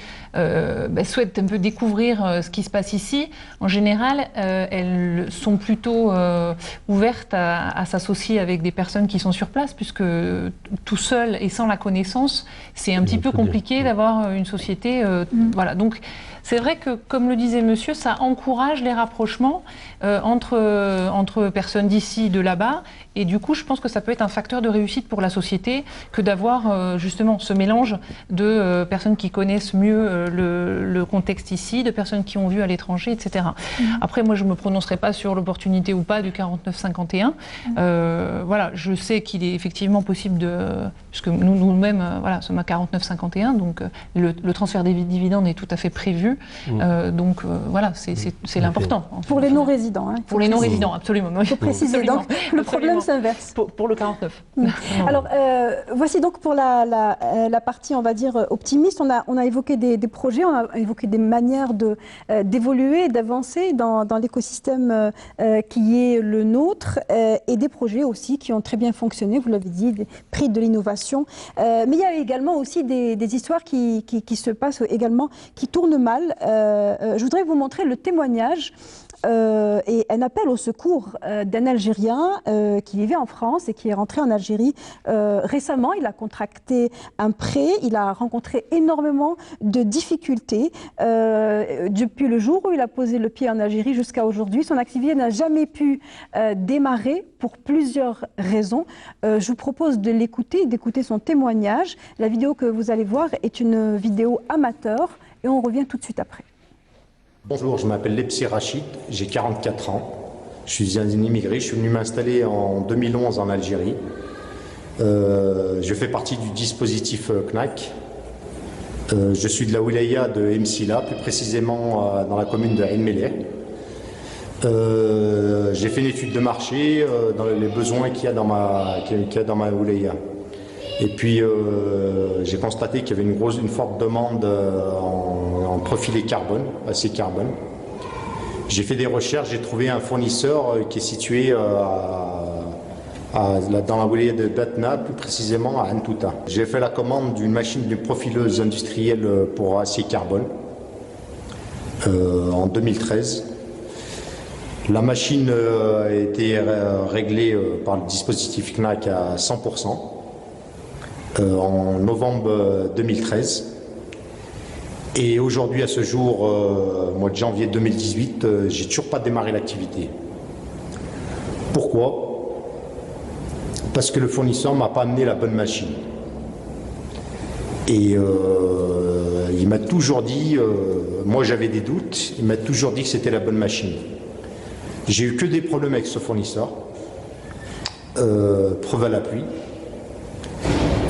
souhaitent un peu découvrir ce qui se passe ici, en général, elles sont plutôt ouvertes à s'associer avec des personnes qui sont sur place, puisque tout seul et sans la connaissance, c'est un petit peu compliqué d'avoir une société. Voilà. Donc, c'est vrai que, comme le disait monsieur, ça encourage les rapprochements entre personnes d'ici, de là-bas. Et du coup, je pense que ça peut être un facteur de réussite pour la société que d'avoir justement ce mélange de personnes qui connaissent mieux le contexte ici, de personnes qui ont vu à l'étranger, etc. Après, moi, je ne me prononcerai pas sur l'opportunité ou pas du 49-51. Voilà, je sais qu'il est effectivement possible puisque nous-mêmes, voilà, sommes à 49-51, donc le transfert des dividendes est tout à fait prévu. Donc voilà, c'est l'important. Pour les non-résidents. Pour les non-résidents, absolument. Il faut préciser. Absolument. Donc, le problème s'inverse. Pour le 49. Alors, voici donc pour la partie, on va dire, optimiste. On a évoqué des projets, on a évoqué des manières d'évoluer, d'avancer dans l'écosystème qui est le nôtre, et des projets aussi qui ont très bien fonctionné, vous l'avez dit, des prix de l'innovation. Mais il y a également aussi des histoires qui se passent également, qui tournent mal. Je voudrais vous montrer le témoignage et un appel au secours d'un Algérien qui vivait en France et qui est rentré en Algérie récemment. Il a contracté un prêt, il a rencontré énormément de difficultés depuis le jour où il a posé le pied en Algérie jusqu'à aujourd'hui. Son activité n'a jamais pu démarrer pour plusieurs raisons. Je vous propose de l'écouter, d'écouter son témoignage. La vidéo que vous allez voir est une vidéo amateur et on revient tout de suite après. Bonjour, je m'appelle Lepsi Rachid, j'ai 44 ans. Je suis un immigré, je suis venu m'installer en 2011 en Algérie. Je fais partie du dispositif CNAC. Je suis de la wilaya de Msila, plus précisément dans la commune de Ain Meleh. J'ai fait une étude de marché dans les besoins qu'il y a dans ma wilaya. Et puis j'ai constaté qu'il y avait une forte demande en profilé carbone, assez carbone. J'ai fait des recherches, j'ai trouvé un fournisseur qui est situé dans la wilaya de Batna, plus précisément à Antouta. J'ai fait la commande d'une machine de profileuse industrielle pour acier carbone en 2013. La machine a été réglée par le dispositif CNAC à 100% en novembre 2013. Et aujourd'hui, à ce jour, mois de janvier 2018, j'ai toujours pas démarré l'activité. Pourquoi ? Parce que le fournisseur m'a pas amené la bonne machine. Et il m'a toujours dit, moi j'avais des doutes, il m'a toujours dit que c'était la bonne machine. J'ai eu que des problèmes avec ce fournisseur, preuve à l'appui.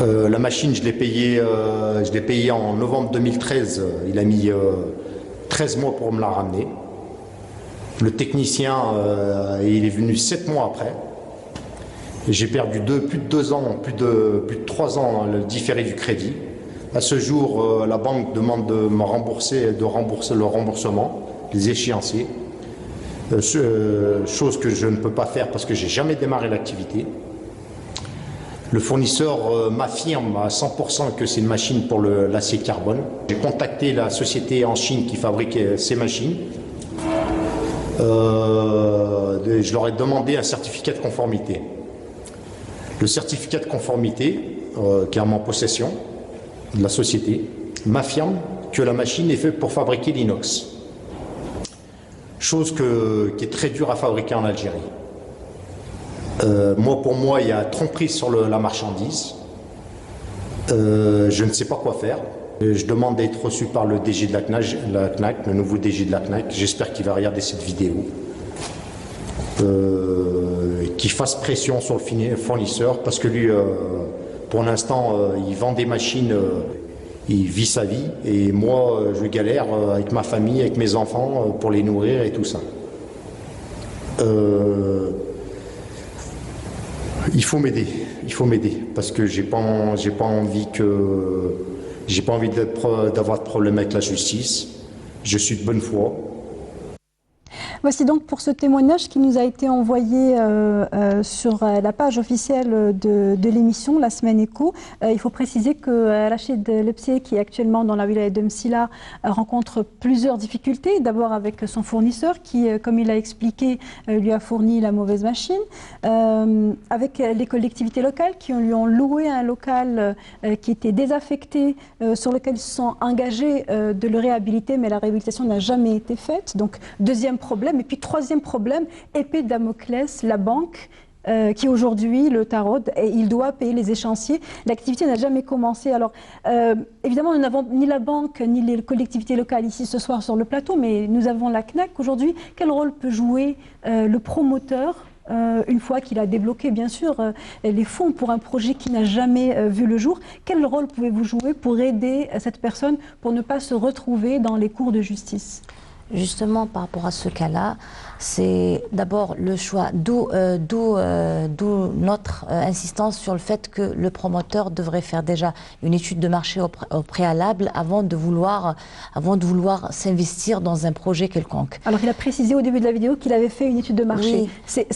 La machine, je l'ai payée en novembre 2013, il a mis 13 mois pour me la ramener. Le technicien, il est venu 7 mois après. J'ai perdu plus de 2 ans, plus de 3 ans le différé du crédit. À ce jour, la banque demande de rembourser le remboursement, les échéanciers. Chose que je ne peux pas faire parce que j'ai jamais démarré l'activité. Le fournisseur m'affirme à 100% que c'est une machine pour l'acier carbone. J'ai contacté la société en Chine qui fabrique ces machines. Je leur ai demandé un certificat de conformité. Le certificat de conformité qui est en possession de la société m'affirme que la machine est faite pour fabriquer l'inox. Chose qui est très dure à fabriquer en Algérie. Pour moi, il y a tromperie sur la marchandise. Je ne sais pas quoi faire. Je demande d'être reçu par le DG de la CNAC, le nouveau DG de la CNAC. J'espère qu'il va regarder cette vidéo. Qu'il fasse pression sur le fournisseur parce que lui, pour l'instant, il vend des machines, il vit sa vie et moi, je galère avec ma famille, avec mes enfants pour les nourrir et tout ça. Il faut m'aider parce que j'ai pas envie d'avoir de problème avec la justice. Je suis de bonne foi. Voici donc pour ce témoignage qui nous a été envoyé sur la page officielle de l'émission La Semaine Éco. Il faut préciser que Rachid Lepsié, qui est actuellement dans la wilaya de Msila, rencontre plusieurs difficultés. D'abord avec son fournisseur qui, comme il a expliqué, lui a fourni la mauvaise machine. Avec les collectivités locales qui lui ont loué un local qui était désaffecté, sur lequel ils se sont engagés de le réhabiliter, mais la réhabilitation n'a jamais été faite. Donc, deuxième problème. Et puis troisième problème, épée de Damoclès, la banque qui aujourd'hui le taraude et il doit payer les échéanciers. L'activité n'a jamais commencé. Alors évidemment, nous n'avons ni la banque ni les collectivités locales ici ce soir sur le plateau, mais nous avons la CNAC aujourd'hui. Quel rôle peut jouer le promoteur une fois qu'il a débloqué bien sûr les fonds pour un projet qui n'a jamais vu le jour? Quel rôle pouvez-vous jouer pour aider cette personne pour ne pas se retrouver dans les cours de justice? Justement, par rapport à ce cas-là, c'est d'abord le choix, d'où notre insistance sur le fait que le promoteur devrait faire déjà une étude de marché au préalable avant de vouloir s'investir dans un projet quelconque. Alors il a précisé au début de la vidéo qu'il avait fait une étude de marché. Oui.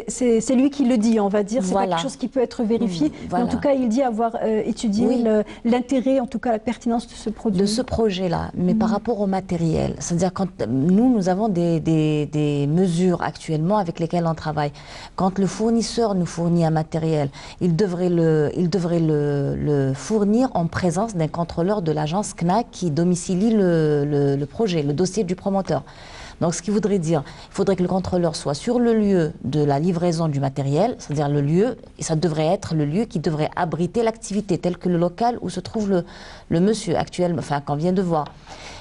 C'est lui qui le dit, on va dire, c'est pas quelque chose qui peut être vérifié. Voilà. Mais en tout cas, il dit avoir étudié l'intérêt, en tout cas la pertinence de ce produit. De ce projet-là, mais par rapport au matériel, c'est-à-dire quand nous avons des mesures actuellement avec lesquelles on travaille. Quand le fournisseur nous fournit un matériel, il devrait le fournir en présence d'un contrôleur de l'agence CNAC qui domicilie le projet, le dossier du promoteur. Donc, ce qui voudrait dire, il faudrait que le contrôleur soit sur le lieu de la livraison du matériel, c'est-à-dire le lieu, et ça devrait être le lieu qui devrait abriter l'activité, tel que le local où se trouve le monsieur actuellement, enfin, qu'on vient de voir.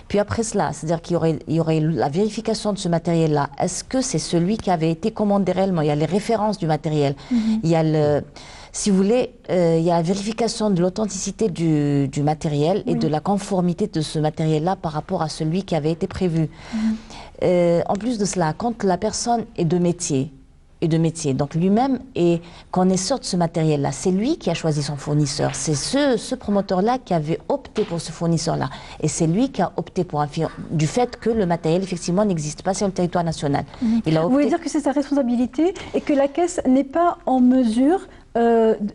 Puis après cela, c'est-à-dire qu'il y aurait la vérification de ce matériel-là. Est-ce que c'est celui qui avait été commandé réellement? Il y a les références du matériel. Il y a si vous voulez, il y a la vérification de l'authenticité du matériel et de la conformité de ce matériel-là par rapport à celui qui avait été prévu. En plus de cela, quand la personne est de métier, donc lui-même est connaisseur de ce matériel-là. C'est lui qui a choisi son fournisseur. C'est ce promoteur-là qui avait opté pour ce fournisseur-là. Et c'est lui qui a opté pour du fait que le matériel, effectivement, n'existe pas sur le territoire national. Il a opté... Vous voulez dire que c'est sa responsabilité et que la Caisse n'est pas en mesure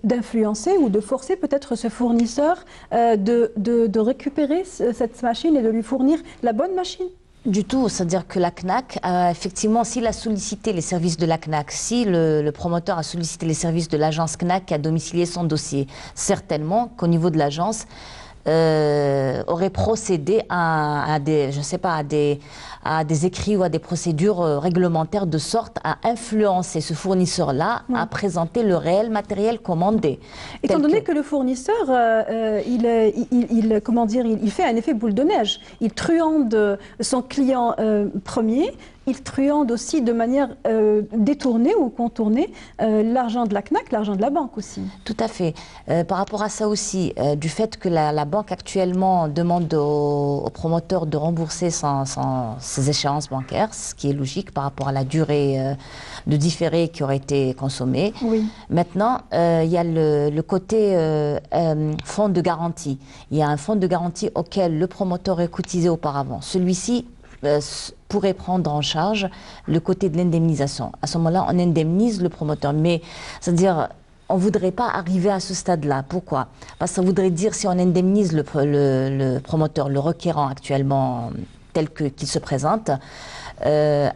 d'influencer ou de forcer peut-être ce fournisseur de récupérer cette machine et de lui fournir la bonne machine? Du tout, c'est-à-dire que la CNAC, effectivement, s'il a sollicité les services de la CNAC, si le promoteur a sollicité les services de l'agence CNAC qui a domicilié son dossier, certainement qu'au niveau de l'agence, aurait procédé à des, je sais pas, à des écrits ou à des procédures réglementaires de sorte à influencer ce fournisseur-là à présenter le réel matériel commandé. Étant donné que le fournisseur, comment dire, il fait un effet boule de neige. Il truande son client premier. Il truande aussi de manière détournée ou contournée l'argent de la CNAC, l'argent de la banque aussi. Tout à fait. Par rapport à ça aussi, du fait que la banque actuellement demande aux promoteurs de rembourser ses échéances bancaires, ce qui est logique par rapport à la durée de différé qui aurait été consommée. Oui. Maintenant, il y a le côté fonds de garantie. Il y a un fonds de garantie auquel le promoteur est cotisé auparavant. Celui-ci pourrait prendre en charge le côté de l'indemnisation. À ce moment-là, on indemnise le promoteur. Mais, c'est-à-dire, on ne voudrait pas arriver à ce stade-là. Pourquoi? Parce que ça voudrait dire, si on indemnise le promoteur, le requérant actuellement tel qu'il se présente, ça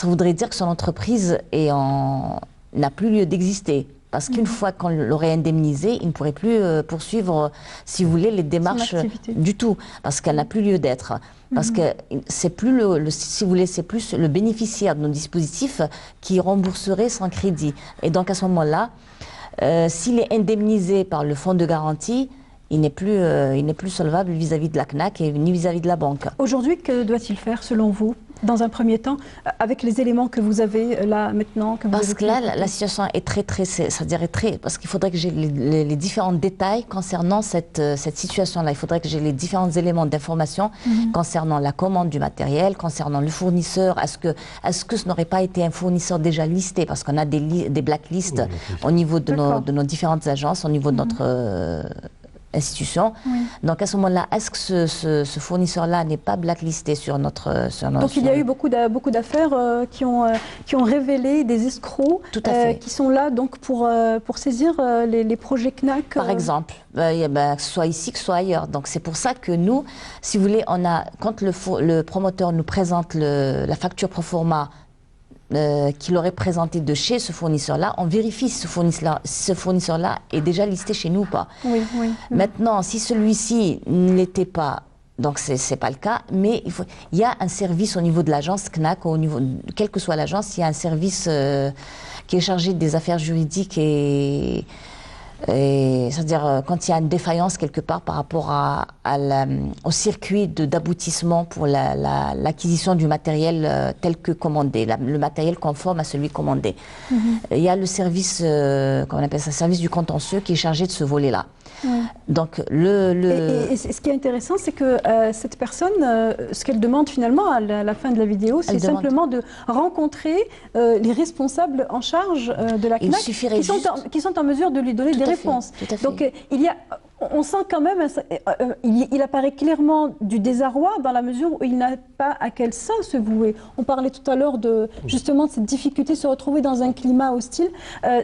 voudrait dire que son entreprise n'a plus lieu d'exister. Parce qu'une fois qu'on l'aurait indemnisé, il ne pourrait plus poursuivre, si vous voulez, les démarches du tout. Parce qu'elle n'a plus lieu d'être. Parce que c'est plus si vous voulez, c'est plus le bénéficiaire de nos dispositifs qui rembourserait son crédit. Et donc à ce moment-là, s'il est indemnisé par le fonds de garantie, il n'est plus solvable vis-à-vis de la CNAC et ni vis-à-vis de la banque. Aujourd'hui, que doit-il faire selon vous, dans un premier temps, avec les éléments que vous avez là maintenant? Parce que là, la situation est parce qu'il faudrait que j'ai les différents détails concernant cette situation-là. Il faudrait que j'ai les différents éléments d'information concernant la commande du matériel, concernant le fournisseur. Est-ce que ce n'aurait pas été un fournisseur déjà listé? Parce qu'on a des blacklists au niveau de nos différentes agences, au niveau de notre institution. Donc à ce moment-là, est-ce que ce fournisseur-là n'est pas blacklisté sur notre... Donc il y a eu beaucoup d'affaires qui ont révélé des escrocs qui sont là donc pour saisir les projets CNAC. Par exemple, que ce soit ici, que ce soit ailleurs. Donc c'est pour ça que nous, si vous voulez, quand le promoteur nous présente la facture pro forma qu'il aurait présenté de chez ce fournisseur-là, on vérifie si ce fournisseur-là est déjà listé chez nous ou pas. Maintenant, si celui-ci ne l'était pas, donc c'est pas le cas, mais il y a un service au niveau de l'agence CNAC, quelle que soit l'agence, il y a un service qui est chargé des affaires juridiques et c'est-à-dire quand il y a une défaillance quelque part par rapport au circuit d'aboutissement pour l'acquisition du matériel tel que commandé, le matériel conforme à celui commandé. Il y a le service, comment on appelle ça, service du contentieux qui est chargé de ce volet-là. Donc et ce qui est intéressant, c'est que cette personne, ce qu'elle demande finalement à la fin de la vidéo, c'est simplement de rencontrer les responsables en charge de la CNAC qui sont en mesure de lui donner des réponses. Donc on sent quand même, il apparaît clairement du désarroi dans la mesure où il n'a pas à quel sein se vouer. On parlait tout à l'heure justement de cette difficulté de se retrouver dans un climat hostile.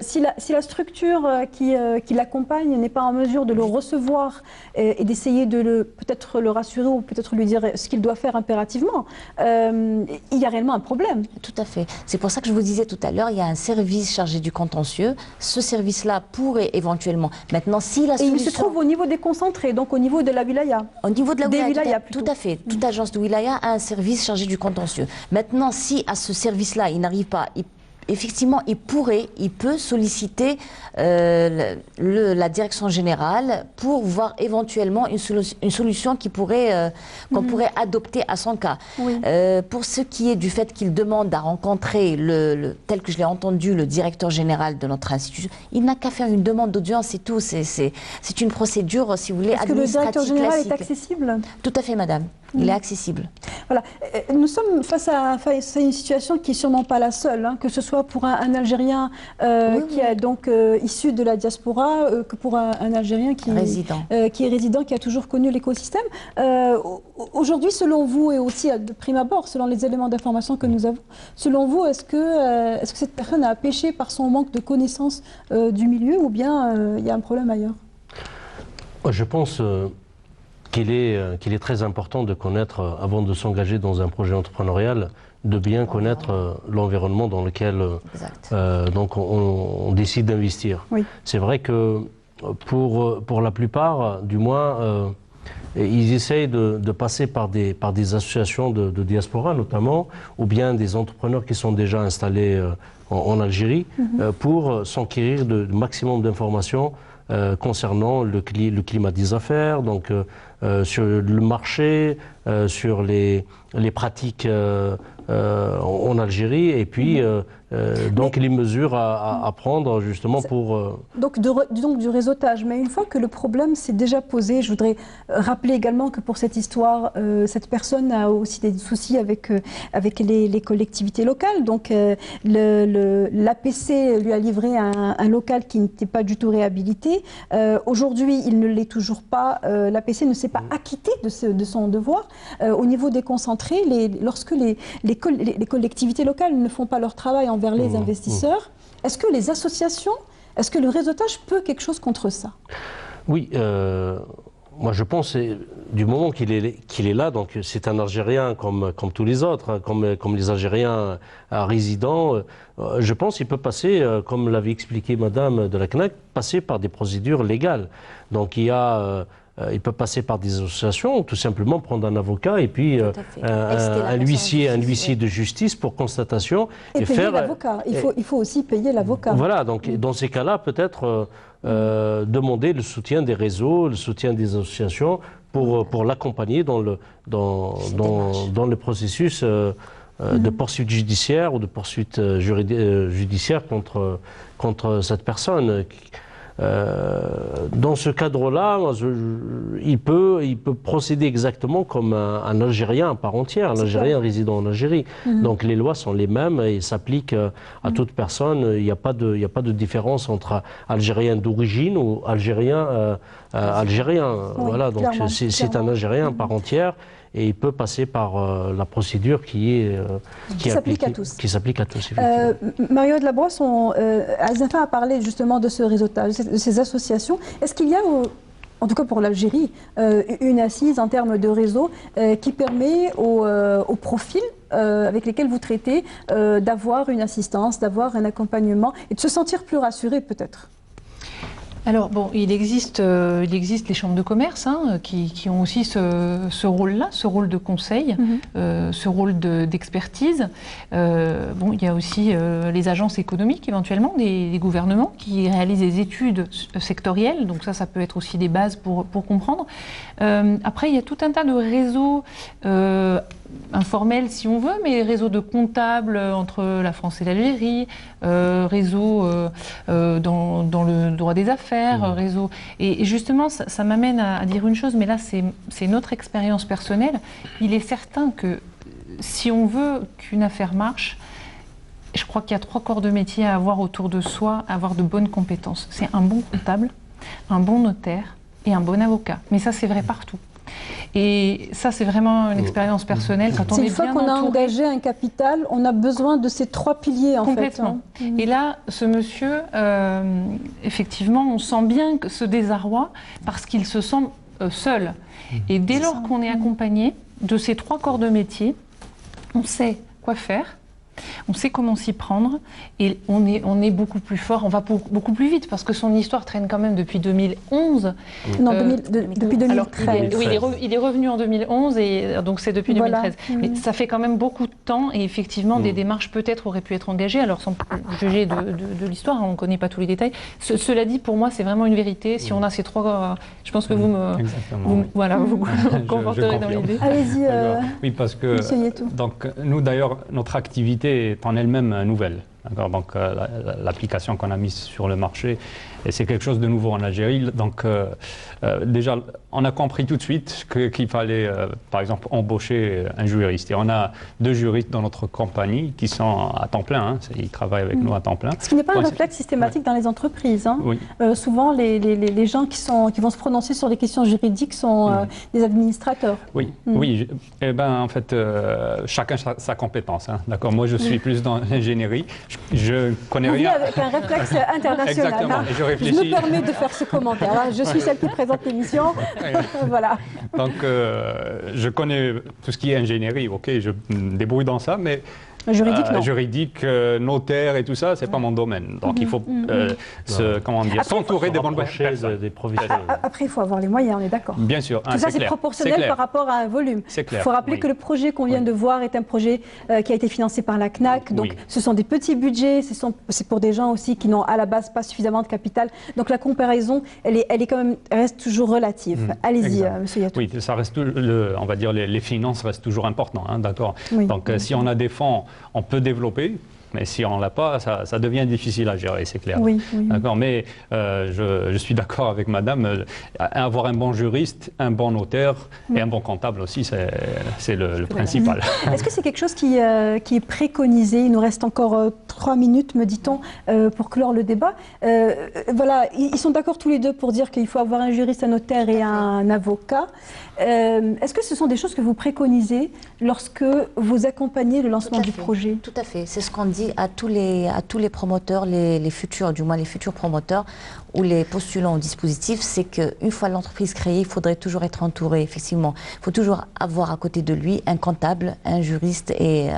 Si la structure qui l'accompagne n'est pas en mesure de le recevoir et d'essayer de peut-être le rassurer ou peut-être lui dire ce qu'il doit faire impérativement, il y a réellement un problème. Tout à fait. C'est pour ça que je vous disais tout à l'heure, il y a un service chargé du contentieux. Ce service-là pourrait éventuellement... Maintenant, si la solution... Et il se trouve au niveau des concentrés, donc au niveau de la wilaya. Au niveau de la wilaya, tout à fait. Toute agence de wilaya a un service chargé du contentieux. Maintenant, si à ce service-là, il n'arrive pas... effectivement, il peut solliciter la direction générale pour voir éventuellement une solution qu'on pourrait adopter à son cas. Oui. Pour ce qui est du fait qu'il demande à rencontrer, tel que je l'ai entendu, le directeur général de notre institution, il n'a qu'à faire une demande d'audience et tout. C'est une procédure, si vous voulez, administrative classique. Est-ce que le directeur général est accessible? Tout à fait, madame. Il est accessible. Voilà. Nous sommes face à une situation qui n'est sûrement pas la seule, hein, que ce soit pour un Algérien qui est donc issu de la diaspora, que pour un Algérien qui est résident, qui a toujours connu l'écosystème. Aujourd'hui, selon vous, et aussi de prime abord, selon les éléments d'information que nous avons, selon vous, est-ce que cette personne a péché par son manque de connaissance du milieu, ou bien il y a un problème ailleurs? Je pense qu'il est très important de connaître, avant de s'engager dans un projet entrepreneurial, de bien connaître l'environnement dans lequel donc on décide d'investir. Oui. C'est vrai que pour la plupart, du moins, ils essayent de passer par des associations de diaspora notamment, ou bien des entrepreneurs qui sont déjà installés en Algérie, pour s'enquérir de maximum d'informations concernant le climat des affaires, donc sur le marché, sur les pratiques en Algérie, et puis donc les mesures à prendre justement pour... Donc du réseautage, mais une fois que le problème s'est déjà posé, je voudrais rappeler également que pour cette histoire, cette personne a aussi des soucis avec les collectivités locales. Donc l'APC lui a livré un local qui n'était pas du tout réhabilité. Aujourd'hui, il ne l'est toujours pas. L'APC ne s'est pas acquitté de son devoir. Au niveau des concentrés, lorsque les collectivités locales ne font pas leur travail envers les investisseurs, est-ce que les associations, est-ce que le réseautage peut quelque chose contre ça? Oui, moi je pense, du moment qu'il est là, donc c'est un Algérien comme tous les autres, hein, comme les Algériens résidents, je pense qu'il peut passer, comme l'avait expliqué Madame de la CNAC, passer par des procédures légales. Donc il peut passer par des associations, ou tout simplement prendre un avocat et puis un huissier de justice pour constatation. Et payer l'avocat. Il faut aussi payer l'avocat. Voilà, donc dans ces cas-là, peut-être demander le soutien des réseaux, le soutien des associations pour l'accompagner dans le processus de poursuite judiciaire ou de poursuite judiciaire contre cette personne. Dans ce cadre-là, il peut procéder exactement comme un Algérien à part entière, un Algérien résident en Algérie. Donc les lois sont les mêmes et s'appliquent à toute personne. Il n'y a pas de différence entre Algérien d'origine ou Algérien. Voilà, donc c'est un Algérien à part entière. Et il peut passer par la procédure qui s'applique à tous. Qui s'applique à tous, Mario de la Brosse, Azafa a parlé justement de ce réseautage, de ces associations. Est-ce qu'il y a, en tout cas pour l'Algérie, une assise en termes de réseau qui permet aux profils avec lesquels vous traitez d'avoir une assistance, d'avoir un accompagnement et de se sentir plus rassuré peut-être? Alors bon, il existe les chambres de commerce qui ont aussi ce rôle-là, ce rôle de conseil, ce rôle d'expertise. Bon, il y a aussi les agences économiques éventuellement, des gouvernements qui réalisent des études sectorielles. Donc ça peut être aussi des bases pour comprendre. Après, il y a tout un tas de réseaux informels si on veut, mais réseaux de comptables entre la France et l'Algérie, réseaux dans le droit des affaires, réseau. Et justement, ça m'amène à dire une chose, mais là c'est notre expérience personnelle. Il est certain que si on veut qu'une affaire marche, je crois qu'il y a 3 corps de métier à avoir autour de soi, à avoir de bonnes compétences. C'est un bon comptable, un bon notaire et un bon avocat. Mais ça, c'est vrai partout. Et ça, c'est vraiment une expérience personnelle. Quand on est bien entouré, une fois qu'on a engagé un capital, on a besoin de ces 3 piliers, en fait. Complètement. Et là, ce monsieur, effectivement, on sent bien ce désarroi parce qu'il se sent seul. Et dès lors qu'on est accompagné de ces 3 corps de métier, on sait quoi faire, On sait comment s'y prendre et on est beaucoup plus fort, on va beaucoup plus vite parce que son histoire traîne quand même depuis 2011. Non, depuis 2013. Alors, il est revenu en 2011 et donc c'est depuis 2013. Mais ça fait quand même beaucoup de temps et effectivement des démarches peut-être auraient pu être engagées. Alors sans juger de l'histoire, on ne connaît pas tous les détails. Cela dit, pour moi, c'est vraiment une vérité. Si on a ces trois, je pense que vous conforterez dans l'idée. Allez-y. Oui, parce que donc nous d'ailleurs notre activité est en elle-même nouvelle. Donc l'application qu'on a mise sur le marché, et c'est quelque chose de nouveau en Algérie. Donc déjà, on a compris tout de suite qu'il fallait, par exemple, embaucher un juriste. Et on a 2 juristes dans notre compagnie qui sont à temps plein. Hein, ils travaillent avec nous à temps plein. Ce qui n'est pas un réflexe systématique dans les entreprises. Hein. Oui. Souvent, les gens qui vont se prononcer sur les questions juridiques sont des administrateurs. Oui, oui. Eh ben, en fait, chacun sa compétence. Hein, d'accord. Moi, je suis plus dans l'ingénierie. Je connais rien. Avec un réflexe international. Exactement. Hein. Je me permets de faire ce commentaire. Hein. Je suis celle qui présente l'émission. Voilà. Donc, je connais tout ce qui est ingénierie. Ok, je me débrouille dans ça, mais juridique, non. Juridique, notaire et tout ça, c'est pas mon domaine. Donc il faut s'entourer des bonnes personnes. Des professionnels. Après, il faut avoir les moyens, on est d'accord. Bien sûr. Tout ça, c'est proportionnel par rapport à un volume. C'est clair. Il faut rappeler que le projet qu'on vient de voir est un projet qui a été financé par la CNAC. Donc ce sont des petits budgets, c'est pour des gens aussi qui n'ont à la base pas suffisamment de capital. Donc la comparaison, elle est quand même, reste toujours relative. Allez-y, monsieur Yatou. Oui, ça reste, on va dire, les finances restent toujours importantes, hein, d'accord. Donc si on a des fonds, on peut développer, mais si on ne l'a pas, ça devient difficile à gérer, c'est clair. Oui. D'accord, mais je suis d'accord avec madame, avoir un bon juriste, un bon notaire et un bon comptable aussi, c'est le principal. Est-ce que c'est quelque chose qui est préconisé? Il nous reste encore 3 minutes, me dit-on, pour clore le débat. Voilà, ils sont d'accord tous les deux pour dire qu'il faut avoir un juriste, un notaire et un avocat. Est-ce que ce sont des choses que vous préconisez lorsque vous accompagnez le lancement du projet? Tout à fait, c'est ce qu'on dit à tous les promoteurs, les futurs promoteurs ou les postulants au dispositif, c'est qu'une fois l'entreprise créée, il faudrait toujours être entouré, effectivement. Il faut toujours avoir à côté de lui un comptable, un juriste et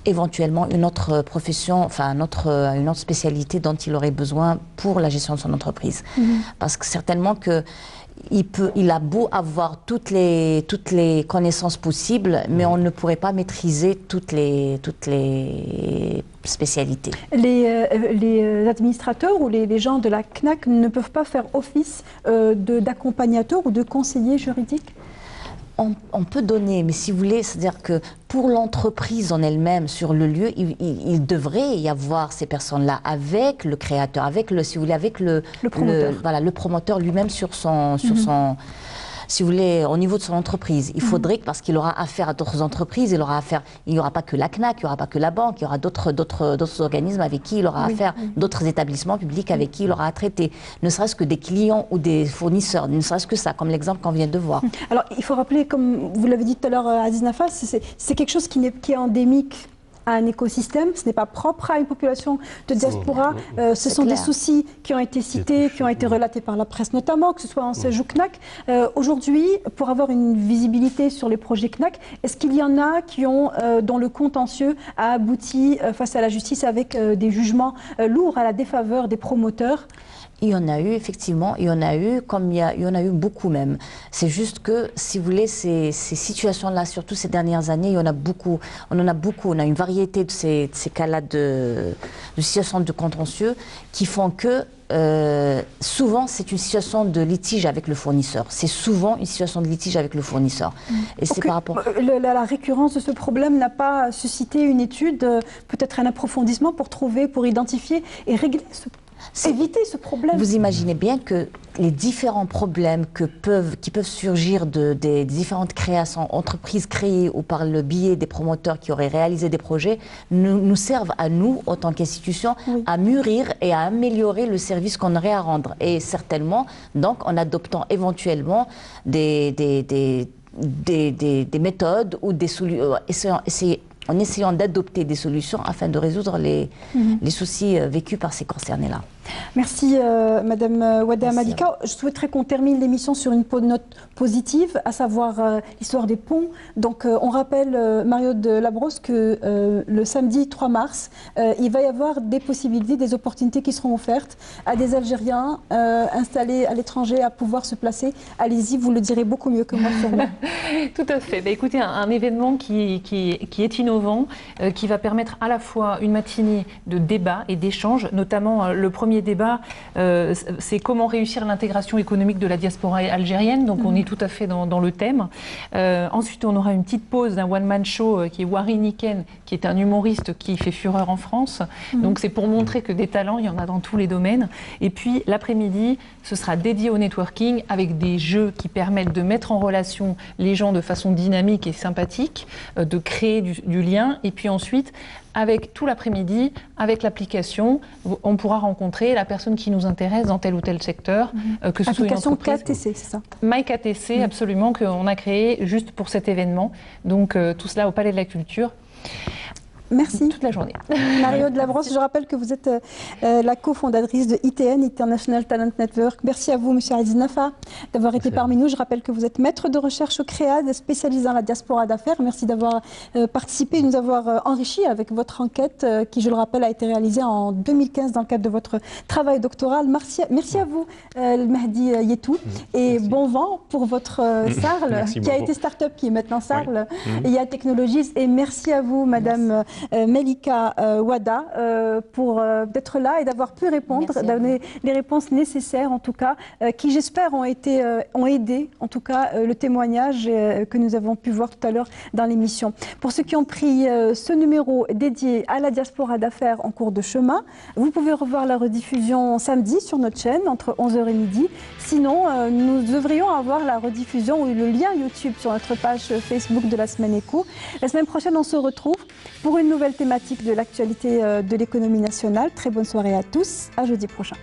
éventuellement une autre profession, enfin une autre spécialité dont il aurait besoin pour la gestion de son entreprise. Parce que certainement que il a beau avoir toutes les connaissances possibles, mais on ne pourrait pas maîtriser toutes les spécialités. Les administrateurs ou les gens de la CNAC ne peuvent pas faire office d'accompagnateur ou de conseiller juridique? On peut donner, mais si vous voulez, c'est-à-dire que pour l'entreprise en elle-même, sur le lieu, il devrait y avoir ces personnes-là avec le créateur, avec le promoteur. Le promoteur lui-même sur son si vous voulez, au niveau de son entreprise. Il faudrait, parce qu'il aura affaire à d'autres entreprises, il n'y aura pas que la CNAC, il n'y aura pas que la banque, il y aura d'autres organismes avec qui il aura affaire, d'autres établissements publics avec qui il aura à traiter, ne serait-ce que des clients ou des fournisseurs, ne serait-ce que ça, comme l'exemple qu'on vient de voir. Alors, il faut rappeler, comme vous l'avez dit tout à l'heure, Aziz Nafas, c'est quelque chose qui est endémique à un écosystème, ce n'est pas propre à une population de diaspora. Ce sont des soucis qui ont été cités, qui ont été relatés par la presse notamment, que ce soit en CEJ ou CNAC. Aujourd'hui, pour avoir une visibilité sur les projets CNAC, est-ce qu'il y en a qui ont, dont le contentieux a abouti face à la justice avec des jugements lourds à la défaveur des promoteurs? Il y en a eu, effectivement, il y en a eu, comme il y en a eu beaucoup même. C'est juste que, si vous voulez, ces situations-là, surtout ces dernières années, il y en a beaucoup. On en a beaucoup. On a une variété de ces cas-là de situations de contentieux qui font que souvent, c'est une situation de litige avec le fournisseur. C'est souvent une situation de litige avec le fournisseur. Et c'est par rapport... La récurrence de ce problème n'a pas suscité une étude, peut-être un approfondissement pour identifier et régler éviter ce problème. Vous imaginez bien que les différents problèmes qui peuvent surgir des différentes créations, entreprises créées ou par le biais des promoteurs qui auraient réalisé des projets, nous servent à nous, en tant qu'institution, à mûrir et à améliorer le service qu'on aurait à rendre. Et certainement, donc, en adoptant éventuellement des méthodes ou des solutions, en essayant d'adopter des solutions afin de résoudre les soucis vécus par ces concernés-là. Merci Madame Wada Malika. Je souhaiterais qu'on termine l'émission sur une note positive, à savoir l'histoire des ponts. Donc on rappelle, Mario de Labrosse, que le samedi 3 mars, il va y avoir des possibilités, des opportunités qui seront offertes à des Algériens installés à l'étranger à pouvoir se placer. Allez-y, vous le direz beaucoup mieux que moi sûrement. Tout à fait. Bah, écoutez, un événement qui est innovant, qui va permettre à la fois une matinée de débat et d'échange, notamment le premier débat, c'est comment réussir l'intégration économique de la diaspora algérienne, donc on est tout à fait dans le thème. Ensuite, on aura une petite pause d'un one-man show qui est Wari Niken, qui est un humoriste qui fait fureur en France. Donc c'est pour montrer que des talents, il y en a dans tous les domaines. Et puis l'après-midi, ce sera dédié au networking avec des jeux qui permettent de mettre en relation les gens de façon dynamique et sympathique, de créer du lien. Et puis ensuite, avec tout l'après-midi, avec l'application, on pourra rencontrer la personne qui nous intéresse dans tel ou tel secteur, que ce soit une entreprise. Application KTC, c'est ça? MyKTC, absolument, qu'on a créé juste pour cet événement. Donc tout cela au Palais de la Culture. Merci. Toute la journée. Mario de Labrosse, je rappelle que vous êtes la cofondatrice de ITN, International Talent Network. Merci à vous, Monsieur Aziz Nafa, d'avoir été parmi nous. Je rappelle que vous êtes maître de recherche au CREAD, spécialisé dans la diaspora d'affaires. Merci d'avoir participé et nous avoir enrichi avec votre enquête qui, je le rappelle, a été réalisée en 2015 dans le cadre de votre travail doctoral. Merci à vous, Mehdi Yetou, et bon vent pour votre SARL, qui a été start-up, qui est maintenant SARL, IA Technologies. Et merci à vous, Madame Melika Wada, pour d'être là et d'avoir pu répondre, donner les réponses nécessaires, en tout cas, qui j'espère ont aidé, en tout cas, le témoignage que nous avons pu voir tout à l'heure dans l'émission. Pour ceux qui ont pris ce numéro dédié à la diaspora d'affaires en cours de chemin, vous pouvez revoir la rediffusion samedi sur notre chaîne entre 11h et midi. Sinon, nous devrions avoir la rediffusion ou le lien YouTube sur notre page Facebook de la Semaine Éco. La semaine prochaine, on se retrouve pour une nouvelle thématique de l'actualité de l'économie nationale. Très bonne soirée à tous, à jeudi prochain.